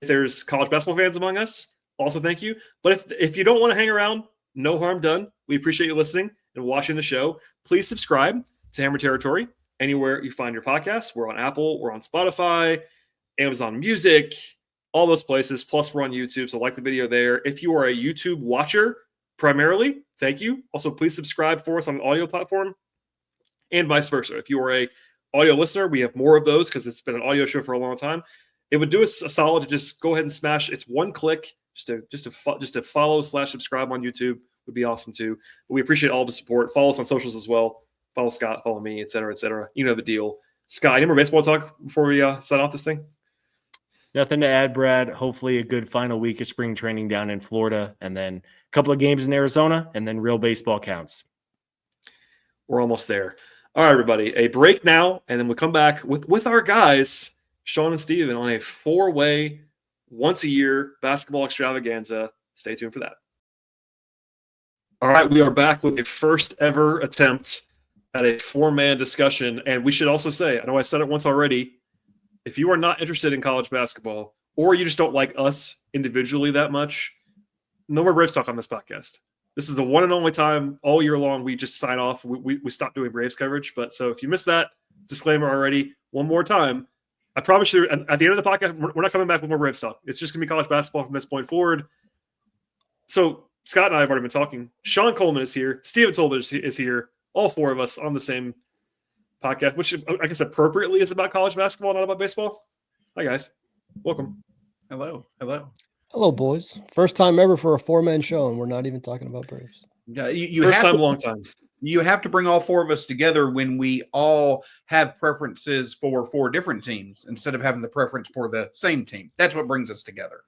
If there's college basketball fans among us, also thank you. But if you don't want to hang around, no harm done. We appreciate you listening and watching the show. Please subscribe to Hammer Territory anywhere you find your podcasts. We're on Apple, we're on Spotify, Amazon Music, all those places. Plus, we're on YouTube, so like the video there. If you are a YouTube watcher primarily, thank you. Also, please subscribe for us on an audio platform and vice versa. If you are a audio listener, we have more of those because it's been an audio show for a long time. It would do us a solid to just go ahead and smash. It's one click just to follow/subscribe on YouTube would be awesome too. But we appreciate all the support. Follow us on socials as well. Follow Scott, follow me, et cetera, et cetera. You know the deal. Scott, any more baseball talk before we sign off this thing? Nothing to add, Brad. Hopefully a good final week of spring training down in Florida, and then a couple of games in Arizona, and then real baseball counts. We're almost there. All right, everybody, a break now, and then we'll come back with our guys, Shawn and Steven, on a 4-way, once-a-year basketball extravaganza. Stay tuned for that. All right, we are back with a first-ever attempt at a 4-man discussion, and we should also say, I know I said it once already, if you are not interested in college basketball, or you just don't like us individually that much, no more Braves talk on this podcast. This is the one and only time all year long we just sign off. We stop doing Braves coverage. But so if you missed that disclaimer already, one more time, I promise you at the end of the podcast, we're not coming back with more Braves talk. It's just going to be college basketball from this point forward. So Scott and I have already been talking. Shawn Coleman is here. Steven Tolbert is here. All four of us on the same podcast, which I guess appropriately is about college basketball, not about baseball. Hi, guys. Welcome. Hello. Hello, boys. First time ever for a 4-man show, and we're not even talking about Braves. Yeah, you First have time, to, long time. You have to bring all four of us together when we all have preferences for 4 different teams instead of having the preference for the same team. That's what brings us together.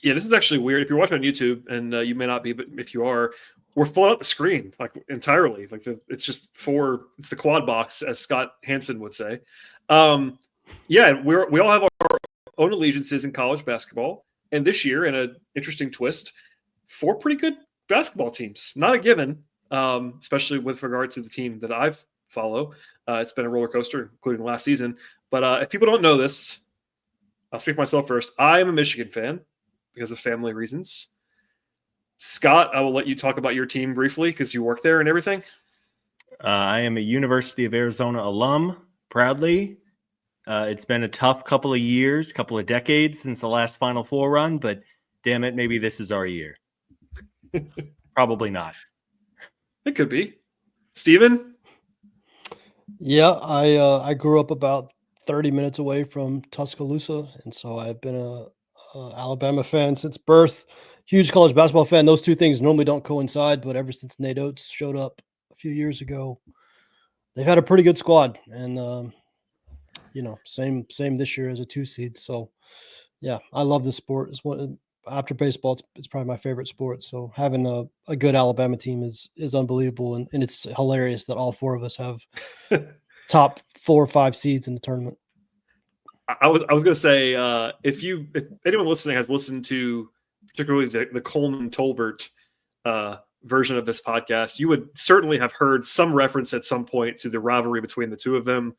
Yeah, this is actually weird. If you're watching on YouTube, and you may not be, but if you are, we're filling up the screen like entirely. Like it's just it's the quad box, as Scott Hansen would say. Yeah, we all have our own allegiances in college basketball. And this year, in an interesting twist, 4 pretty good basketball teams. Not a given, especially with regard to the team that I follow. It's been a roller coaster, including last season. But if people don't know this, I'll speak for myself first. I am a Michigan fan because of family reasons. Scott, I will let you talk about your team briefly because you work there and everything. I am a University of Arizona alum, proudly. It's been a tough couple of years, couple of decades since the last Final Four run, but damn it, maybe this is our year. Probably not. It could be. Steven? Yeah, I grew up about 30 minutes away from Tuscaloosa, and so I've been a Alabama fan since birth. Huge college basketball fan. Those two things normally don't coincide, but ever since Nate Oates showed up a few years ago, they've had a pretty good squad, and same this year as a 2 seed. So, yeah, I love this sport. It's one after baseball. It's probably my favorite sport. So having a good Alabama team is unbelievable, and it's hilarious that all 4 of us have top 4 or 5 seeds in the tournament. I was going to say if anyone listening has listened to particularly the Coleman Tolbert version of this podcast, you would certainly have heard some reference at some point to the rivalry between the two of them,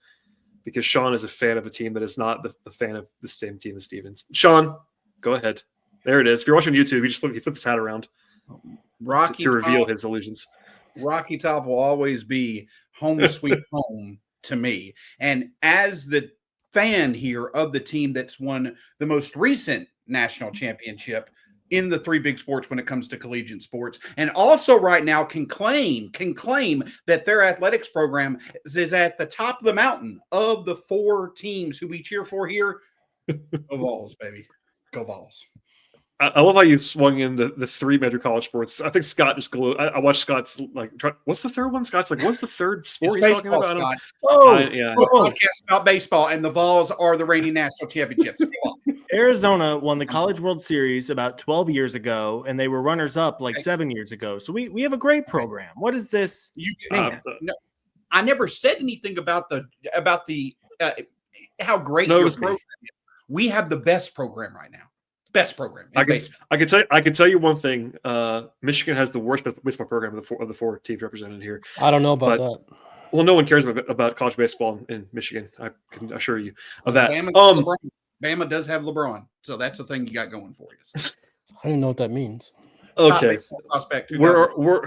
because Shawn is a fan of a team that is not the fan of the same team as Stevens. Shawn, go ahead. There it is. If you're watching YouTube, he flipped his hat around to reveal his allegiance. Rocky Top will always be home sweet home to me. And as the fan here of the team that's won the most recent national championship in the 3 big sports when it comes to collegiate sports, and also right now can claim that their athletics program is at the top of the mountain of the 4 teams who we cheer for here. Go Vols, baby. Go Vols. I love how you swung in the 3 major college sports. I think Scott just glowed. I watched Scott's what's the third one? Scott's like, what's the third sport It's he's baseball, talking about? Scott. Yeah. We're a podcast about baseball, and the Vols are the reigning national championships. Arizona won the College World Series about 12 years ago, and they were runners-up like 7 years ago. So we have a great program. What is this? No, I never said anything about the how great your program is. We have the best program right now. Best program. I can tell you one thing. Michigan has the worst baseball program of the four teams represented here. I don't know about that. Well, no one cares about college baseball in Michigan. I can assure you of that. Bama does have LeBron, so that's the thing you got going for you. I don't know what that means. top Okay, baseball prospect. we're we're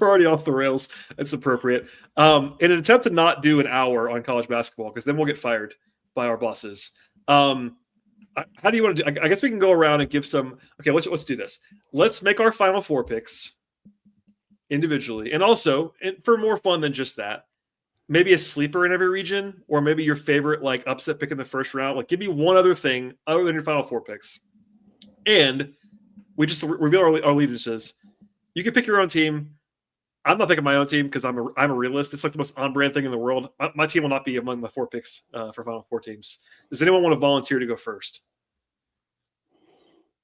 already off the rails. It's appropriate. In an attempt to not do an hour on college basketball, because then we'll get fired by our bosses. How do you want to do? I guess we can go around and give some. Okay, let's do this. Let's make our final four picks individually, and also, and for more fun than just that, maybe a sleeper in every region, or maybe your favorite like upset pick in the first round. Like, give me one other thing other than your final four picks, and we just reveal our allegiances. You can pick your own team. I'm not picking my own team because I'm a realist. It's like the most on-brand thing in the world. My team will not be among the four picks for final four teams. Does anyone want to volunteer to go first?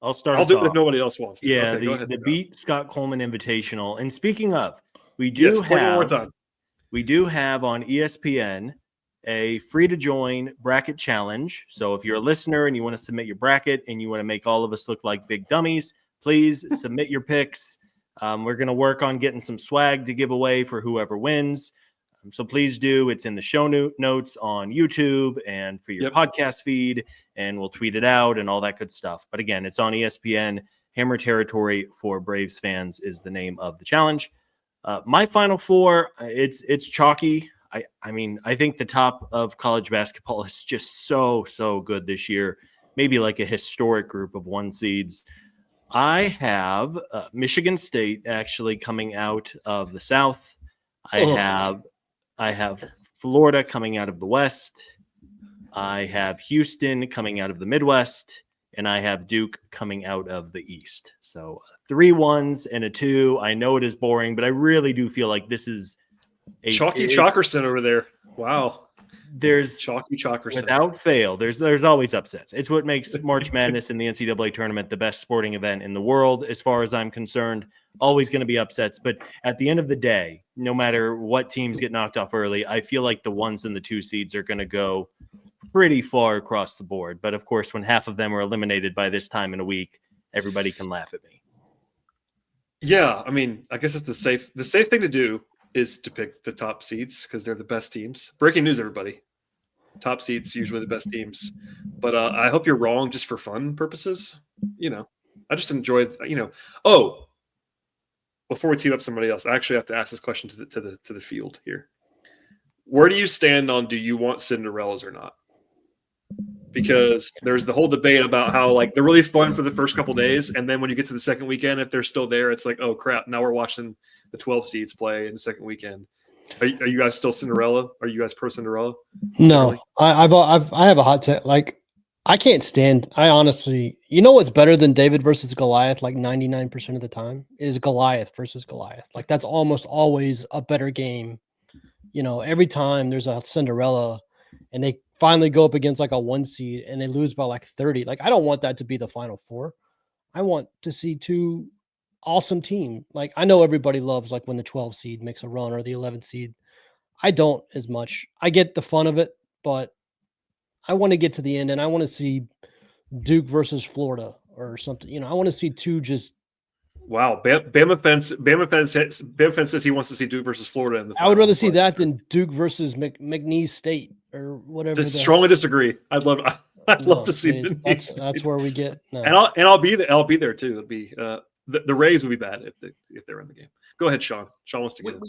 I'll start. I'll do it if nobody else wants to. Yeah, okay, go ahead, the Beat Scott Coleman Invitational. And speaking of, we do yes, play one more time. We do have on ESPN a free-to-join bracket challenge. So if you're a listener and you want to submit your bracket and you want to make all of us look like big dummies, please submit your picks. We're going to work on getting some swag to give away for whoever wins. So please do. It's in the show notes on YouTube and for your podcast feed, and we'll tweet it out and all that good stuff. But again, it's on ESPN. Hammer Territory for Braves fans is the name of the challenge. My final four, it's chalky. I mean, I think the top of college basketball is just so good this year. Maybe like a historic group of one seeds. I have Michigan State actually coming out of the South. I have Florida coming out of the West. I have Houston coming out of the Midwest. And I have Duke coming out of the East. So 3 1s and a 2. I know it is boring, but I really do feel like this is a Chalky Chalkerson over there. Wow. There's Chalky Chalkerson. Without fail, there's always upsets. It's what makes March Madness and the NCAA tournament the best sporting event in the world, as far as I'm concerned. Always going to be upsets. But at the end of the day, no matter what teams get knocked off early, I feel like the 1s and the 2 seeds are going to go pretty far across the board. But of course, when half of them are eliminated by this time in a week, everybody can laugh at me. Yeah, I mean, I guess it's the safe thing to do is to pick the top seeds because they're the best teams. Breaking news, everybody. Top seeds usually the best teams. But I hope you're wrong just for fun purposes. You know, I just enjoyed, Oh, before we team up somebody else, I actually have to ask this question to the field here. Where do you stand on do you want Cinderellas or not? Because there's the whole debate about how like they're really fun for the first couple days, and then when you get to the second weekend, if they're still there, it's like, oh crap, now we're watching the 12 seeds play in the second weekend. Are you guys still Cinderella? Are you guys pro Cinderella? No, I have a hot take. Like, I can't stand. I honestly, you know what's better than David versus Goliath? Like 99% of the time is Goliath versus Goliath. Like that's almost always a better game. You know, every time there's a Cinderella, and they finally go up against like a 1 seed and they lose by like 30. Like, I don't want that to be the final four. I want to see 2 awesome teams. Like, I know everybody loves like when the 12 seed makes a run or the 11 seed. I don't as much. I get the fun of it, but I want to get to the end and I want to see Duke versus Florida or something. You know, I want to see 2 just. Wow, Bama fence says he wants to see Duke versus Florida. In the I would rather see that than Duke versus McNeese State or whatever. Strongly disagree. I'd love to see. That's where we get. No. And I'll be there. I'll be there too. It'll be the Rays would be bad if they're in the game. Go ahead, Sean. Sean wants to get in.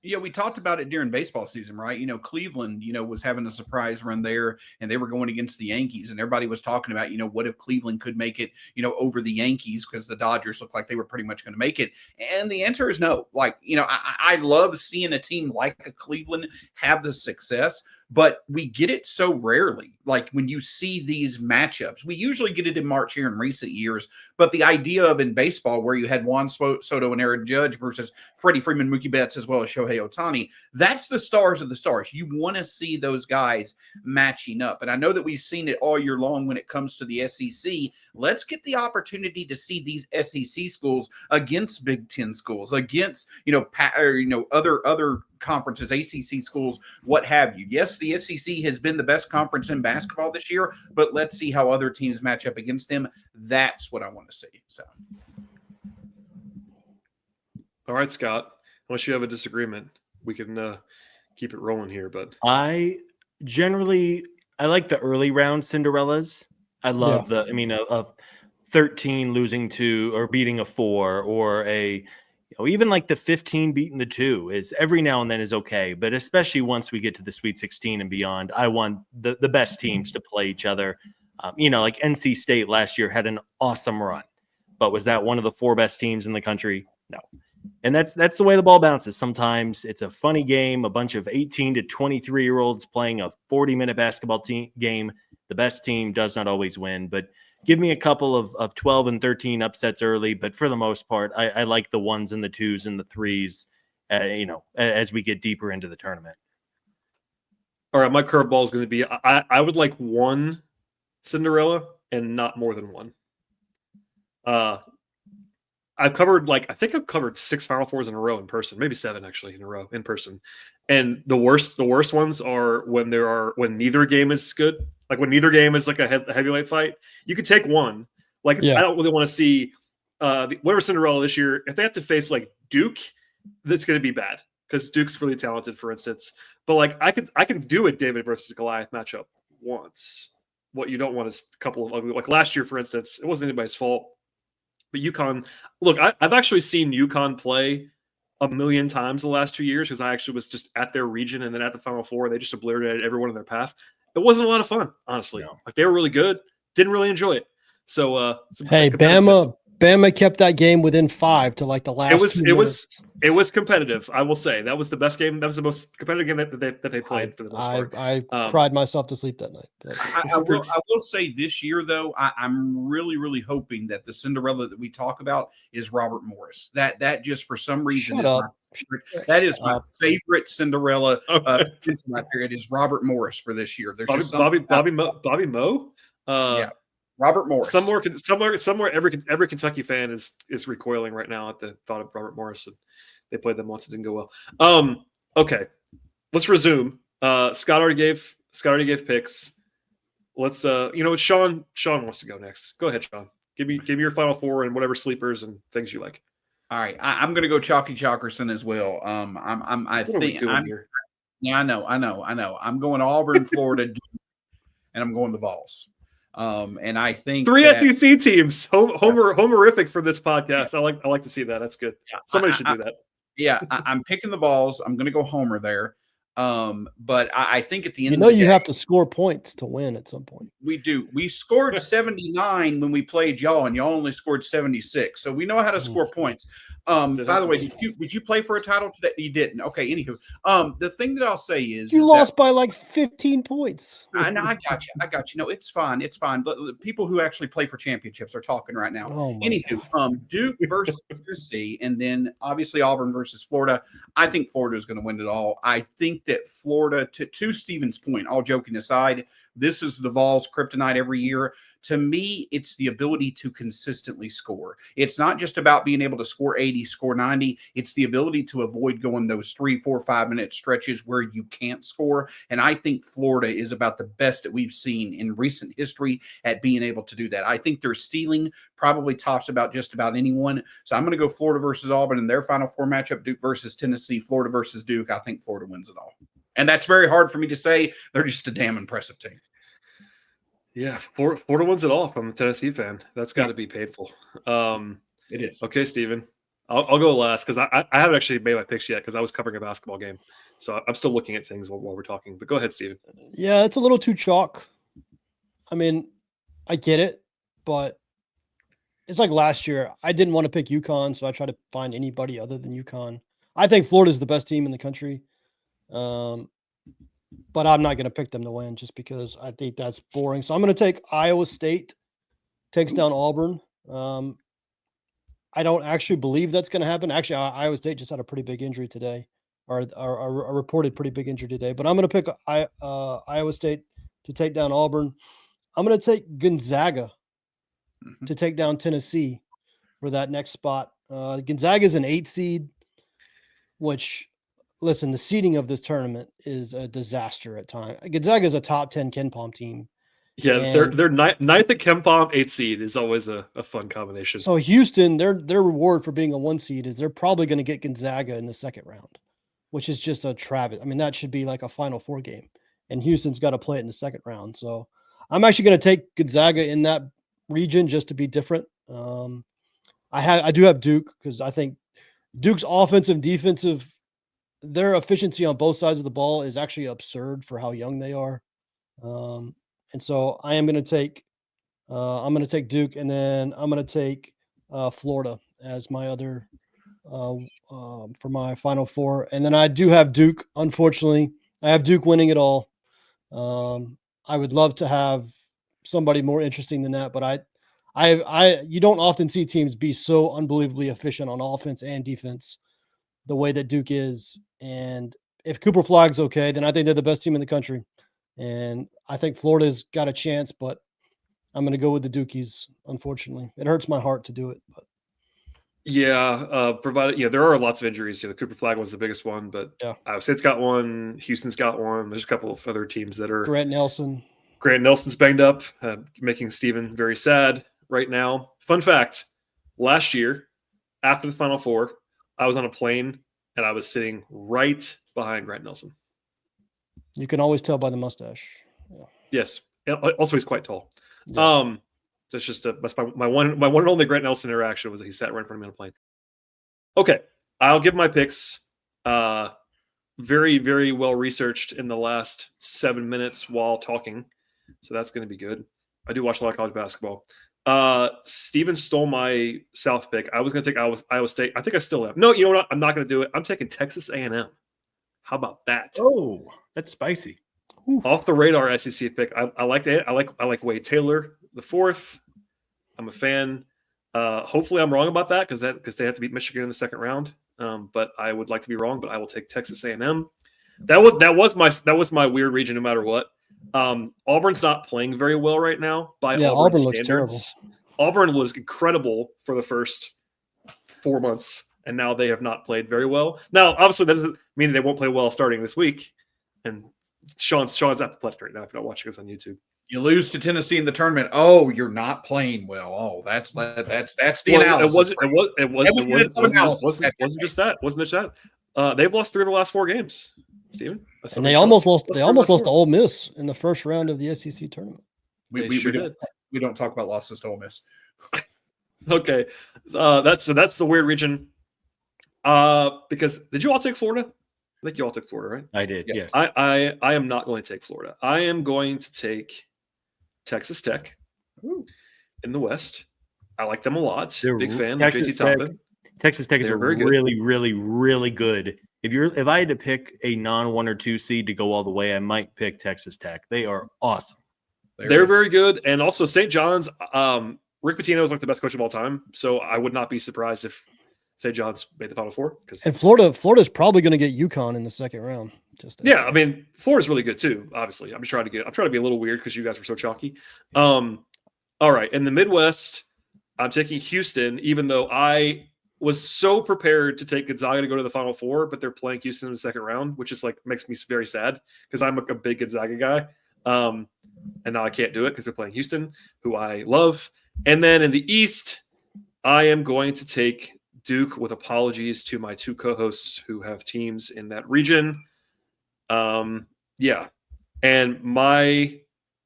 Yeah, we talked about it during baseball season, right? You know, Cleveland, was having a surprise run there, and they were going against the Yankees, and everybody was talking about, what if Cleveland could make it, over the Yankees because the Dodgers looked like they were pretty much going to make it. And the answer is no. Like, I love seeing a team like a Cleveland have the success, but we get it so rarely. Like when you see these matchups, we usually get it in March here in recent years. But the idea of in baseball where you had Juan Soto and Aaron Judge versus Freddie Freeman, Mookie Betts, as well as Shohei Ohtani, that's the stars of the stars. You want to see those guys matching up. And I know that we've seen it all year long when it comes to the SEC. Let's get the opportunity to see these SEC schools against Big Ten schools, against, other conferences, ACC schools, what have you. Yes, the SEC has been the best conference in basketball this year, but let's see how other teams match up against them. That's what I want to see. So, all right, Scott. Unless you have a disagreement, we can keep it rolling here. But I like the early round Cinderellas. I love 13 losing to or beating a 4, or even like the 15 beating the 2 is every now and then is okay. But especially once we get to the Sweet 16 and beyond, I want the best teams to play each other. Like NC State last year had an awesome run, but was that one of the 4 best teams in the country? No. And that's the way the ball bounces. Sometimes it's a funny game, a bunch of 18 to 23-year-olds playing a 40-minute basketball game. The best team does not always win, but give me a couple of 12 and 13 upsets early. But for the most part, I like the 1s and the 2s and the 3s, as we get deeper into the tournament. All right, my curveball is going to be I would like 1 Cinderella and not more than 1. I think I've covered 6 Final Fours in a row in person, maybe 7 actually in a row in person. And the worst ones are when neither game is good. Like when neither game is like a heavyweight fight. You could take one. Like I don't really want to see whatever Cinderella this year. If they have to face like Duke, that's going to be bad because Duke's really talented, for instance. But like I can do a David versus Goliath matchup once. What you don't want is a couple of ugly. Like last year, for instance, it wasn't anybody's fault. But UConn, look, I've actually seen UConn play a million times the last 2 years because I actually was just at their region and then at the Final Four. They just obliterated everyone in their path. It wasn't a lot of fun, honestly. No. Like they were really good. Didn't really enjoy it. So, hey, Bama kept that game within 5 to like the last. It was competitive. I will say that was the best game. That was the most competitive game that they played for the most part. I cried myself to sleep that night. I will say this year though, I'm really hoping that the Cinderella that we talk about is Robert Morris. That just for some reason that is my favorite Cinderella. It is Robert Morris for this year. There's Bobby Moe. Yeah. Robert Morris. Somewhere, every Kentucky fan is recoiling right now at the thought of Robert Morris. And they played them once; it didn't go well. Okay, let's resume. Scott already gave picks. Let's Shawn wants to go next. Go ahead, Shawn. Give me your Final Four and whatever sleepers and things you like. All right, I'm going to go Chalky Chalkerson as well. Yeah, I know. I'm going Auburn, Florida, and I'm going the Vols. And I think 3 SEC teams, homerific for this podcast. Yes. I like to see that. That's good. Yeah, somebody should do that. Yeah, I'm picking the Vols. I'm going to go homer there. But I think at the end of the day, you have to score points to win at some point. We do. We scored 79 when we played y'all, and y'all only scored 76. So we know how to score points. By the way, did you play for a title today? You didn't. Okay. Anywho, the thing that I'll say is you lost by like 15 points. I got you. No, it's fine. It's fine. But the people who actually play for championships are talking right now. Anywho, Duke versus Tennessee, and then obviously Auburn versus Florida. I think Florida is going to win it all. I think that Florida, to Steven's point, all joking aside, this is the Vols' kryptonite every year. To me, it's the ability to consistently score. It's not just about being able to score 80, score 90. It's the ability to avoid going those 3, 4, 5-minute stretches where you can't score. And I think Florida is about the best that we've seen in recent history at being able to do that. I think their ceiling probably tops about just about anyone. So I'm going to go Florida versus Auburn in their Final Four matchup, Duke versus Tennessee, Florida versus Duke. I think Florida wins it all. And that's very hard for me to say. They're just a damn impressive team. Yeah, Florida wins it all from a Tennessee fan. That's got to be painful. It is. Okay, Steven. I'll go last because I haven't actually made my picks yet because I was covering a basketball game. So I'm still looking at things while we're talking. But go ahead, Steven. Yeah, it's a little too chalk. I mean, I get it, but it's like last year. I didn't want to pick UConn, so I tried to find anybody other than UConn. I think Florida's the best team in the country. But I'm not going to pick them to win just because I think that's boring. So I'm going to take Iowa State takes down Auburn. I don't actually believe that's going to happen. Actually, Iowa State just had a pretty big injury today, or a reported pretty big injury today. But I'm going to pick Iowa State to take down Auburn. I'm going to take Gonzaga to take down Tennessee for that next spot. Gonzaga is an 8 seed, which – listen, the seeding of this tournament is a disaster at times. Gonzaga is a top 10 KenPom team. Yeah, they're ninth at KenPom, 8 seed is always a fun combination. So Houston, their reward for being a 1 seed is they're probably going to get Gonzaga in the second round, which is just a travesty. I mean, that should be like a Final Four game, and Houston's got to play it in the second round. So I'm actually going to take Gonzaga in that region just to be different. I do have Duke because I think Duke's offensive and defensive, their efficiency on both sides of the ball is actually absurd for how young they are. And so I am going to take Duke, and then I'm going to take Florida as my other for my Final Four. And then I do have Duke. Unfortunately, I have Duke winning it all. I would love to have somebody more interesting than that, but you don't often see teams be so unbelievably efficient on offense and defense the way that Duke is. And if Cooper Flag's okay, then I think they're the best team in the country. And I think Florida's got a chance, but I'm going to go with the Dukies. Unfortunately, it hurts my heart to do it, but Yeah, provided there are lots of injuries. The Cooper Flag was the biggest one, but yeah. Iowa State's got one, Houston's got one. There's a couple of other teams that are. Grant Nelson's banged up, making Steven very sad right now. Fun fact: last year, after the Final Four, I was on a plane and I was sitting right behind Grant Nelson. You can always tell by the mustache. Yeah. Yes, and also he's quite tall. Yeah. That's my one and only Grant Nelson interaction was that he sat right in front of me on a plane. Okay, I'll give my picks. Very, very well researched in the last 7 minutes while talking, so that's going to be good. I do watch a lot of college basketball. Steven stole my South pick. I was going to take Iowa State. I think I still am. No, you know what? I'm not going to do it. I'm taking Texas A&M. How about that? Oh, that's spicy. Off the radar SEC pick. I like that. I like Wade Taylor the fourth. I'm a fan. Hopefully I'm wrong about that because they have to beat Michigan in the second round. But I would like to be wrong. But I will take Texas A&M. That was my weird region. No matter what, Auburn's not playing very well right now by Auburn looks standards. terrible. Auburn was incredible for the first 4 months, and now they have not played very well. Now, obviously, that doesn't mean they won't play well starting this week. And Sean's at the pledge right now. If you're not watching us on YouTube, You lose to Tennessee in the tournament. Oh, you're not playing well. Oh, that's the analysis. It wasn't just that. Wasn't just that. They've lost 3 of the last 4 games, Steven. And they almost lost to Ole Miss in the first round of the SEC tournament. We don't talk about losses to Ole Miss. Okay, that's the weird region. Because did you all take Florida? I think you all took Florida, right? I did. Yes. I am not going to take Florida. I am going to take Texas Tech in the West. I like them a lot. Big fan. Texas Tech is really, really, really good. If I had to pick a non 1 or 2 seed to go all the way, I might pick Texas Tech. They are awesome. They're very good. And also St. John's, Rick Pitino is like the best coach of all time. So I would not be surprised if St. John's made the Final Four. And Florida's probably going to get UConn in the second round. I mean, Florida's really good too. Obviously, I'm trying to be a little weird because you guys were so chalky. All right, in the Midwest, I'm taking Houston, even though I was so prepared to take Gonzaga to go to the Final Four, but they're playing Houston in the second round, which is makes me very sad because I'm a big Gonzaga guy. And now I can't do it because they're playing Houston, who I love. And then in the East, I am going to take Duke, with apologies to my 2 co-hosts who have teams in that region. And my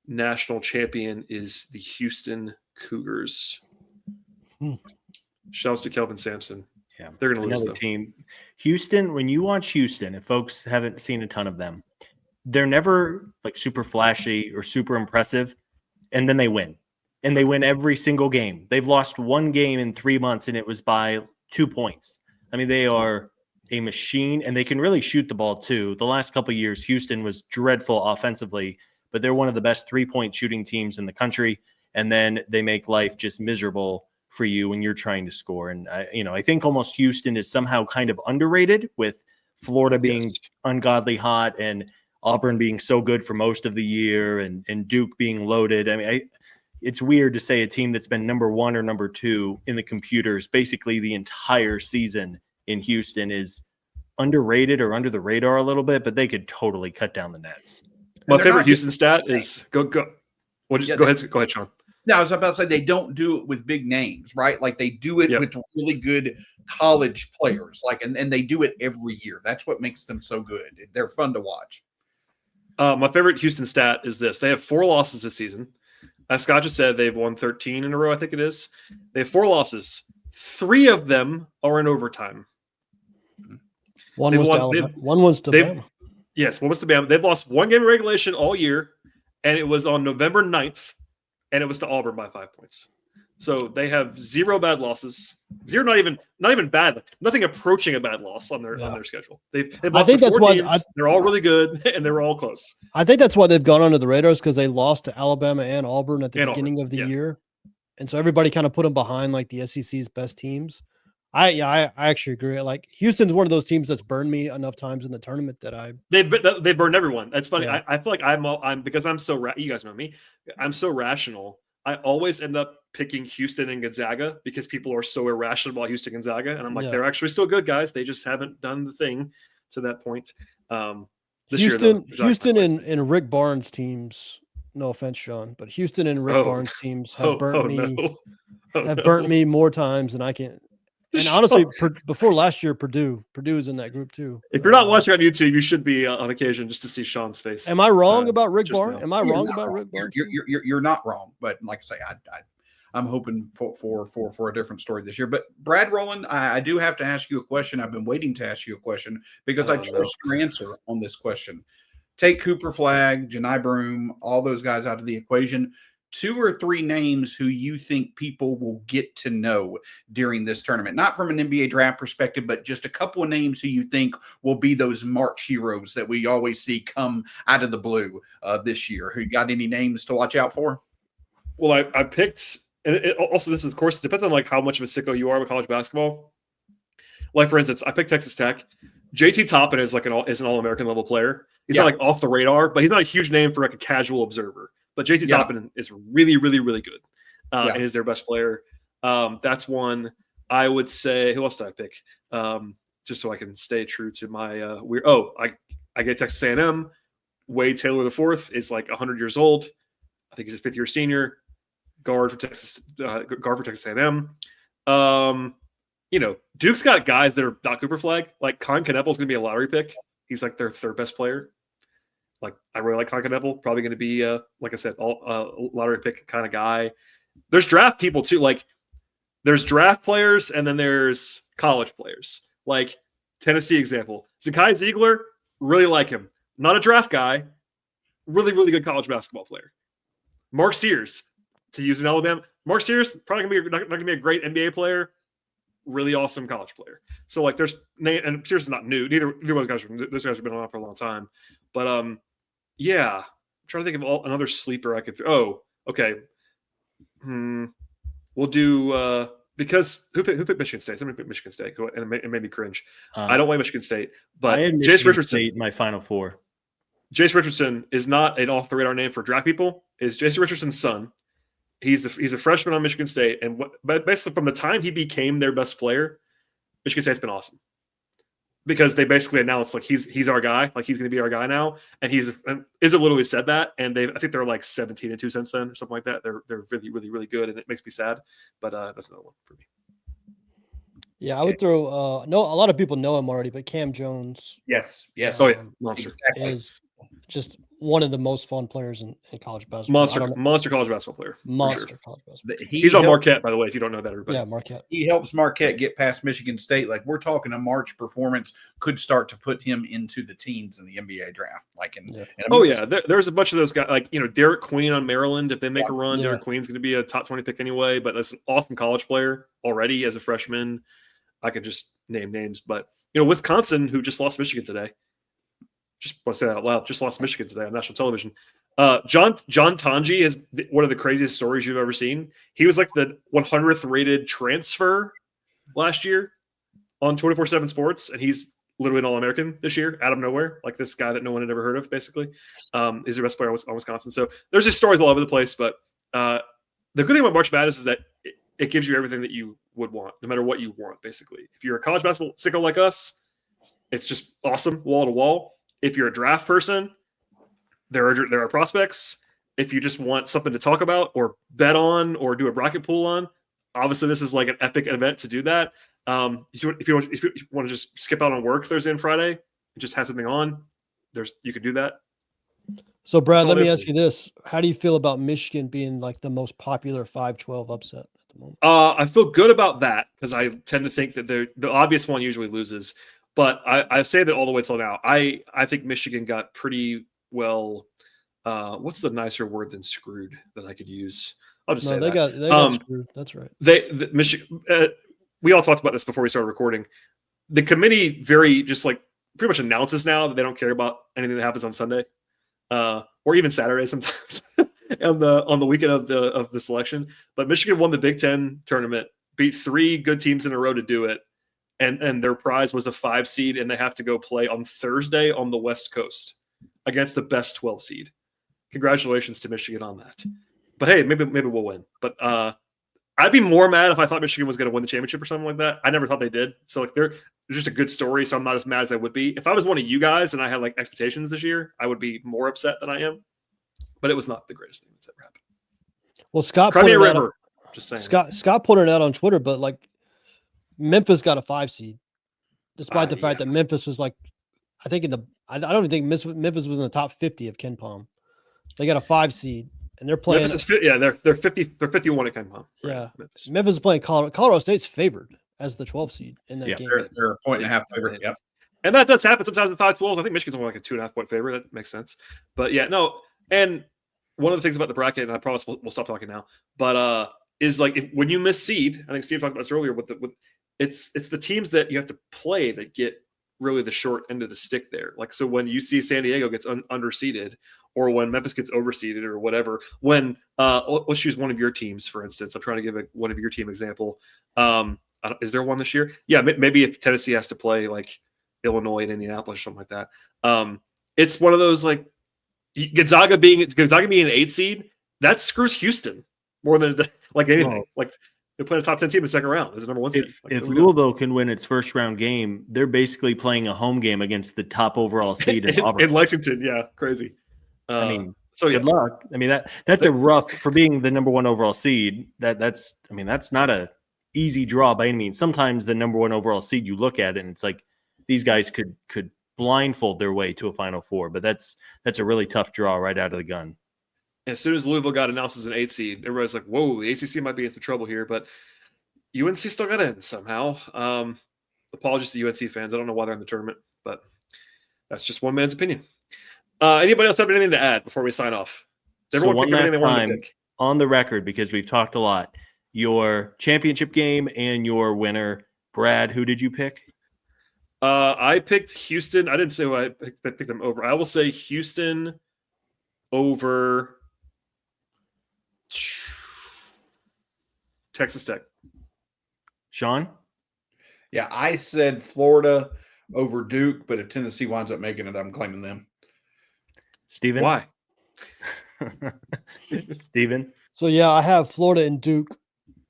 national champion is the Houston Cougars. Shouts to Kelvin Sampson. Yeah, they're going to lose another team. Houston, when you watch Houston, if folks haven't seen a ton of them, they're never super flashy or super impressive, and then they win. And they win every single game. They've lost 1 game in 3 months, and it was by 2 points. I mean, they are a machine, and they can really shoot the ball too. The last couple of years, Houston was dreadful offensively, but they're one of the best 3-point shooting teams in the country. And then they make life just miserable for you when you're trying to score. And I think almost Houston is somehow kind of underrated, with Florida being ungodly hot and Auburn being so good for most of the year, and Duke being loaded. I mean, it's weird to say a team that's been number 1 or number 2 in the computers basically the entire season in Houston is underrated or under the radar a little bit, but they could totally cut down the nets. My favorite Houston stat is go. Go ahead, Sean. No, I was about to say they don't do it with big names, right? Like they do it with really good college players, and they do it every year. That's what makes them so good. They're fun to watch. My favorite Houston stat is this: they have 4 losses this season. As Scott just said, they've won 13 in a row, I think it is. They have 4 losses. 3 of them are in overtime. One was to Alabama. One was to Bama. Yes, one was to Bama. They've lost 1 game in regulation all year, and it was on November 9th, and it was to Auburn by 5 points. So they have 0 bad losses. 0, not even bad. Nothing approaching a bad loss on their schedule. They've lost to 4 teams. They're all really good, and they're all close. I think that's why they've gone under the radars, because they lost to Alabama and Auburn at the beginning of the year, and so everybody kind of put them behind like the SEC's best teams. I actually agree. Like Houston's one of those teams that's burned me enough times in the tournament that they burned everyone. That's funny. Yeah. I feel like I'm because I'm so you guys know me. I'm so rational. I always end up picking Houston and Gonzaga because people are so irrational about Houston and Gonzaga, and I'm like, they're actually still good guys. They just haven't done the thing to that point. Houston and Rick Barnes teams. No offense, Sean, but Houston and Rick Barnes teams have burnt me more times than I can. And honestly, before last year, Purdue is in that group too. If you're not watching on YouTube, you should be on occasion just to see Sean's face. Am I wrong about Rick Barnes? Am I wrong about Rick Barnes? You're not wrong, but like I say, I'm hoping for a different story this year. But Brad Rowland, I do have to ask you a question. I've been waiting to ask you a question because I trust your answer on this question. Take Cooper Flagg, Janai Broom, all those guys out of the equation. 2 or 3 names who you think people will get to know during this tournament, not from an NBA draft perspective, but just a couple of names who you think will be those March heroes that we always see come out of the blue this year. Who got any names to watch out for? Well, I picked, and also this is, of course, depends on like how much of a sicko you are with college basketball. Like for instance, I picked Texas Tech. JT Toppin is like an All-American level player. He's not like off the radar, but he's not a huge name for like a casual observer. But JT Toppin is really, really, really good and is their best player. That's one. I would say, who else did I pick? Just so I can stay true to my weird. I get Texas A&M. Wade Taylor IV is like 100 years old. I think he's a 5th-year senior. Guard for Texas A&M. Duke's got guys that are not Cooper Flagg. Like Con Kneppel's going to be a lottery pick. He's like their 3rd best player. Like I really like Con Kneppel. Probably going to be, like I said, lottery pick kind of guy. There's draft people too. Like there's draft players and then there's college players. Like Tennessee example, Zakai Ziegler, really like him. Not a draft guy, really, really good college basketball player. Mark Sears, to use in Alabama. Mark Sears probably not going to be a great NBA player. Really awesome college player. So like there's and Sears is not new. Neither of those guys have been on for a long time. But I'm trying to think of another sleeper I could. Okay. We'll do because who picked Michigan State? Somebody picked Michigan State, and it made me cringe. I don't like Michigan State, but Jace Richardson, State, my Final Four. Jace Richardson is not an off the radar name for draft people. Is Jace Richardson's son? He's a freshman on Michigan State, and basically from the time he became their best player, Michigan State's been awesome. Because they basically announced like he's our guy, like he's going to be our guy now, and Izzo literally said that, and I think they're like 17-2 since then or something like that. They're really, really, really good, and it makes me sad, but that's another one for me. Yeah, I would throw. A lot of people know him already, but Cam Jones. Yes. Monster is just one of the most fun players in college basketball. Monster college basketball player. Monster college basketball. He's on Marquette, by the way, if you don't know that, everybody. Yeah, Marquette. He helps Marquette get past Michigan State. Like we're talking a March performance could start to put him into the teens in the NBA draft. There's a bunch of those guys, like Derek Queen on Maryland. If they make a run, Derek Queen's going to be a top 20 pick anyway. But that's an awesome college player already as a freshman. I could just name names, but Wisconsin, who just lost Michigan today. Just want to say that out loud. Just lost Michigan today on national television. John Tanji is one of the craziest stories you've ever seen. He was like the 100th rated transfer last year on 24/7 Sports, and he's literally an All-American this year out of nowhere. Like this guy that no one had ever heard of, basically, is the best player on Wisconsin. So there's just stories all over the place. But the good thing about March Madness is that it gives you everything that you would want, no matter what you want. Basically, if you're a college basketball sicko like us, it's just awesome, wall to wall. If you're a draft person, there are prospects. If you just want something to talk about or bet on or do a bracket pool on, obviously this is like an epic event to do that. If you want to just skip out on work Thursday and Friday and just have something on, you could do that. So, Brad, That's all let me there ask for you this: how do you feel about Michigan being like the most popular 5-12 upset at the moment? I feel good about that because I tend to think that the obvious one usually loses. But I say that all the way till now. I think Michigan got pretty well. What's the nicer word than screwed that I could use? I'll just No, say they that. got screwed. That's right. Michigan. We all talked about this before we started recording. The committee pretty much announces now that they don't care about anything that happens on Sunday, or even Saturday sometimes on the weekend of the selection. But Michigan won the Big Ten tournament, beat 3 good teams in a row to do it, and their prize was a 5 seed, and they have to go play on Thursday on the West Coast against the best 12 seed. Congratulations to Michigan on that. But hey, maybe we'll win. But I'd be more mad if I thought Michigan was going to win the championship or something like that. I never thought they did. So like they're just a good story. So I'm not as mad as I would be if I was one of you guys and I had like expectations this year. I would be more upset than I am. But it was not the greatest thing that's ever happened. Well, Scott Crimea pointed River. out, Just saying. Scott pointed out on Twitter, but like Memphis got a 5 seed, despite the fact that Memphis was like, I think I don't even think Memphis was in the top 50 of Ken Palm. They got a 5 seed, and they're playing. Memphis is, they're 50. They're 51 at Ken Palm. Right? Yeah, Memphis. Memphis is playing Colorado. Colorado State's favored as the 12 seed in that game. They're a point and a half favorite. Yep. And that does happen sometimes in 5-12s. I think Michigan's only like a 2.5 point favorite. That makes sense. But yeah, no. And one of the things about the bracket, and I promise we'll stop talking now, but is like when you miss seed, I think Steve talked about this earlier. It's the teams that you have to play that get really the short end of the stick there. Like so, when you see San Diego gets underseeded, or when Memphis gets overseeded, or whatever. When let's use one of your teams for instance. I'm trying to give one of your team example. Is there one this year? Yeah, maybe if Tennessee has to play like Illinois and Indianapolis, or something like that. It's one of those like Gonzaga being an 8 seed that screws Houston more than like anything. Like they play a top 10 team in the second round as a number 1 seed. If Louisville can win its first round game, they're basically playing a home game against the top overall seed in Auburn. In Lexington. Yeah, crazy. I mean, so good luck. I mean that's a rough for being the number 1 overall seed. That's not a easy draw by any means. Sometimes the number 1 overall seed, you look at it and it's like these guys could blindfold their way to a Final Four, but that's a really tough draw right out of the gun. As soon as Louisville got announced as an 8 seed, everybody's like, "Whoa, the ACC might be in some trouble here." But UNC still got in somehow. Apologies to UNC fans. I don't know why they're in the tournament, but that's just one man's opinion. Anybody else have anything to add before we sign off? Everyone pick everything they wanted to pick. On the record, because we've talked a lot, your championship game and your winner, Brad, who did you pick? I picked Houston. I didn't say who I picked them over. I will say Houston over Texas Tech. Sean? Yeah, I said Florida over Duke, but if Tennessee winds up making it, I'm claiming them. Steven? Why? Steven? So yeah, I have Florida and Duke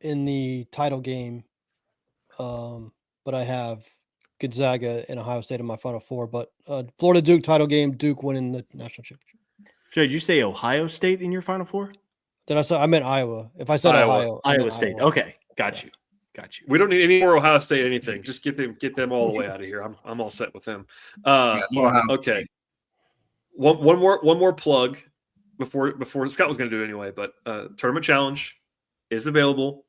in the title game, but I have Gonzaga and Ohio State in my Final Four. But Florida Duke title game, Duke winning the national championship. So did you say Ohio State in your Final Four? Did I say I meant Iowa? If I said Ohio, Iowa State. Iowa. Okay, got you. We don't need any more Ohio State anything. Just get them all the way out of here. I'm all set with them. Okay. One more plug before Scott was going to do it anyway. But Tournament Challenge is available.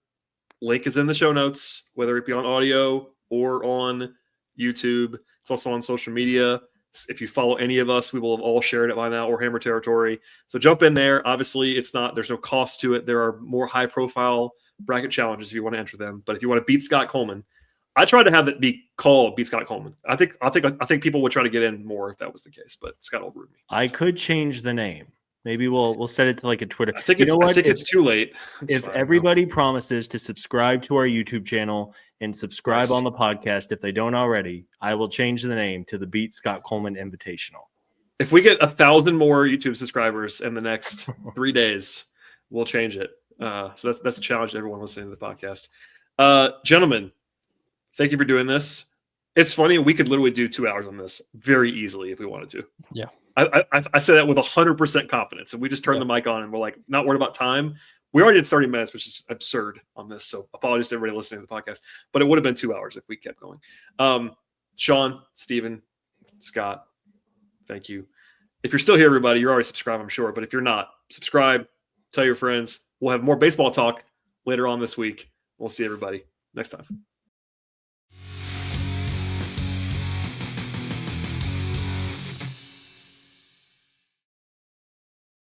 Link is in the show notes, whether it be on audio or on YouTube. It's also on social media. If you follow any of us, we will have all shared it by now, or Hammer Territory. So jump in there. Obviously, there's no cost to it. There are more high-profile bracket challenges if you want to enter them. But if you want to beat Scott Coleman, I tried to have it be called Beat Scott Coleman. I think people would try to get in more if that was the case, but Scott will ruin me. I could change the name. Maybe we'll set it to like a Twitter. I think it's too late. If everybody promises to subscribe to our YouTube channel and subscribe on the podcast, if they don't already, I will change the name to the Beat Scott Coleman Invitational. If we get 1,000 more YouTube subscribers in the next 3 days, we'll change it. So that's a challenge to everyone listening to the podcast. Gentlemen, thank you for doing this. It's funny. We could literally do 2 hours on this very easily if we wanted to. Yeah. I say that with 100% confidence. And we just turned the mic on and we're like, not worried about time. We already did 30 minutes, which is absurd on this. So apologies to everybody listening to the podcast. But it would have been 2 hours if we kept going. Sean, Steven, Scott, thank you. If you're still here, everybody, you're already subscribed, I'm sure. But if you're not, subscribe, tell your friends. We'll have more baseball talk later on this week. We'll see everybody next time.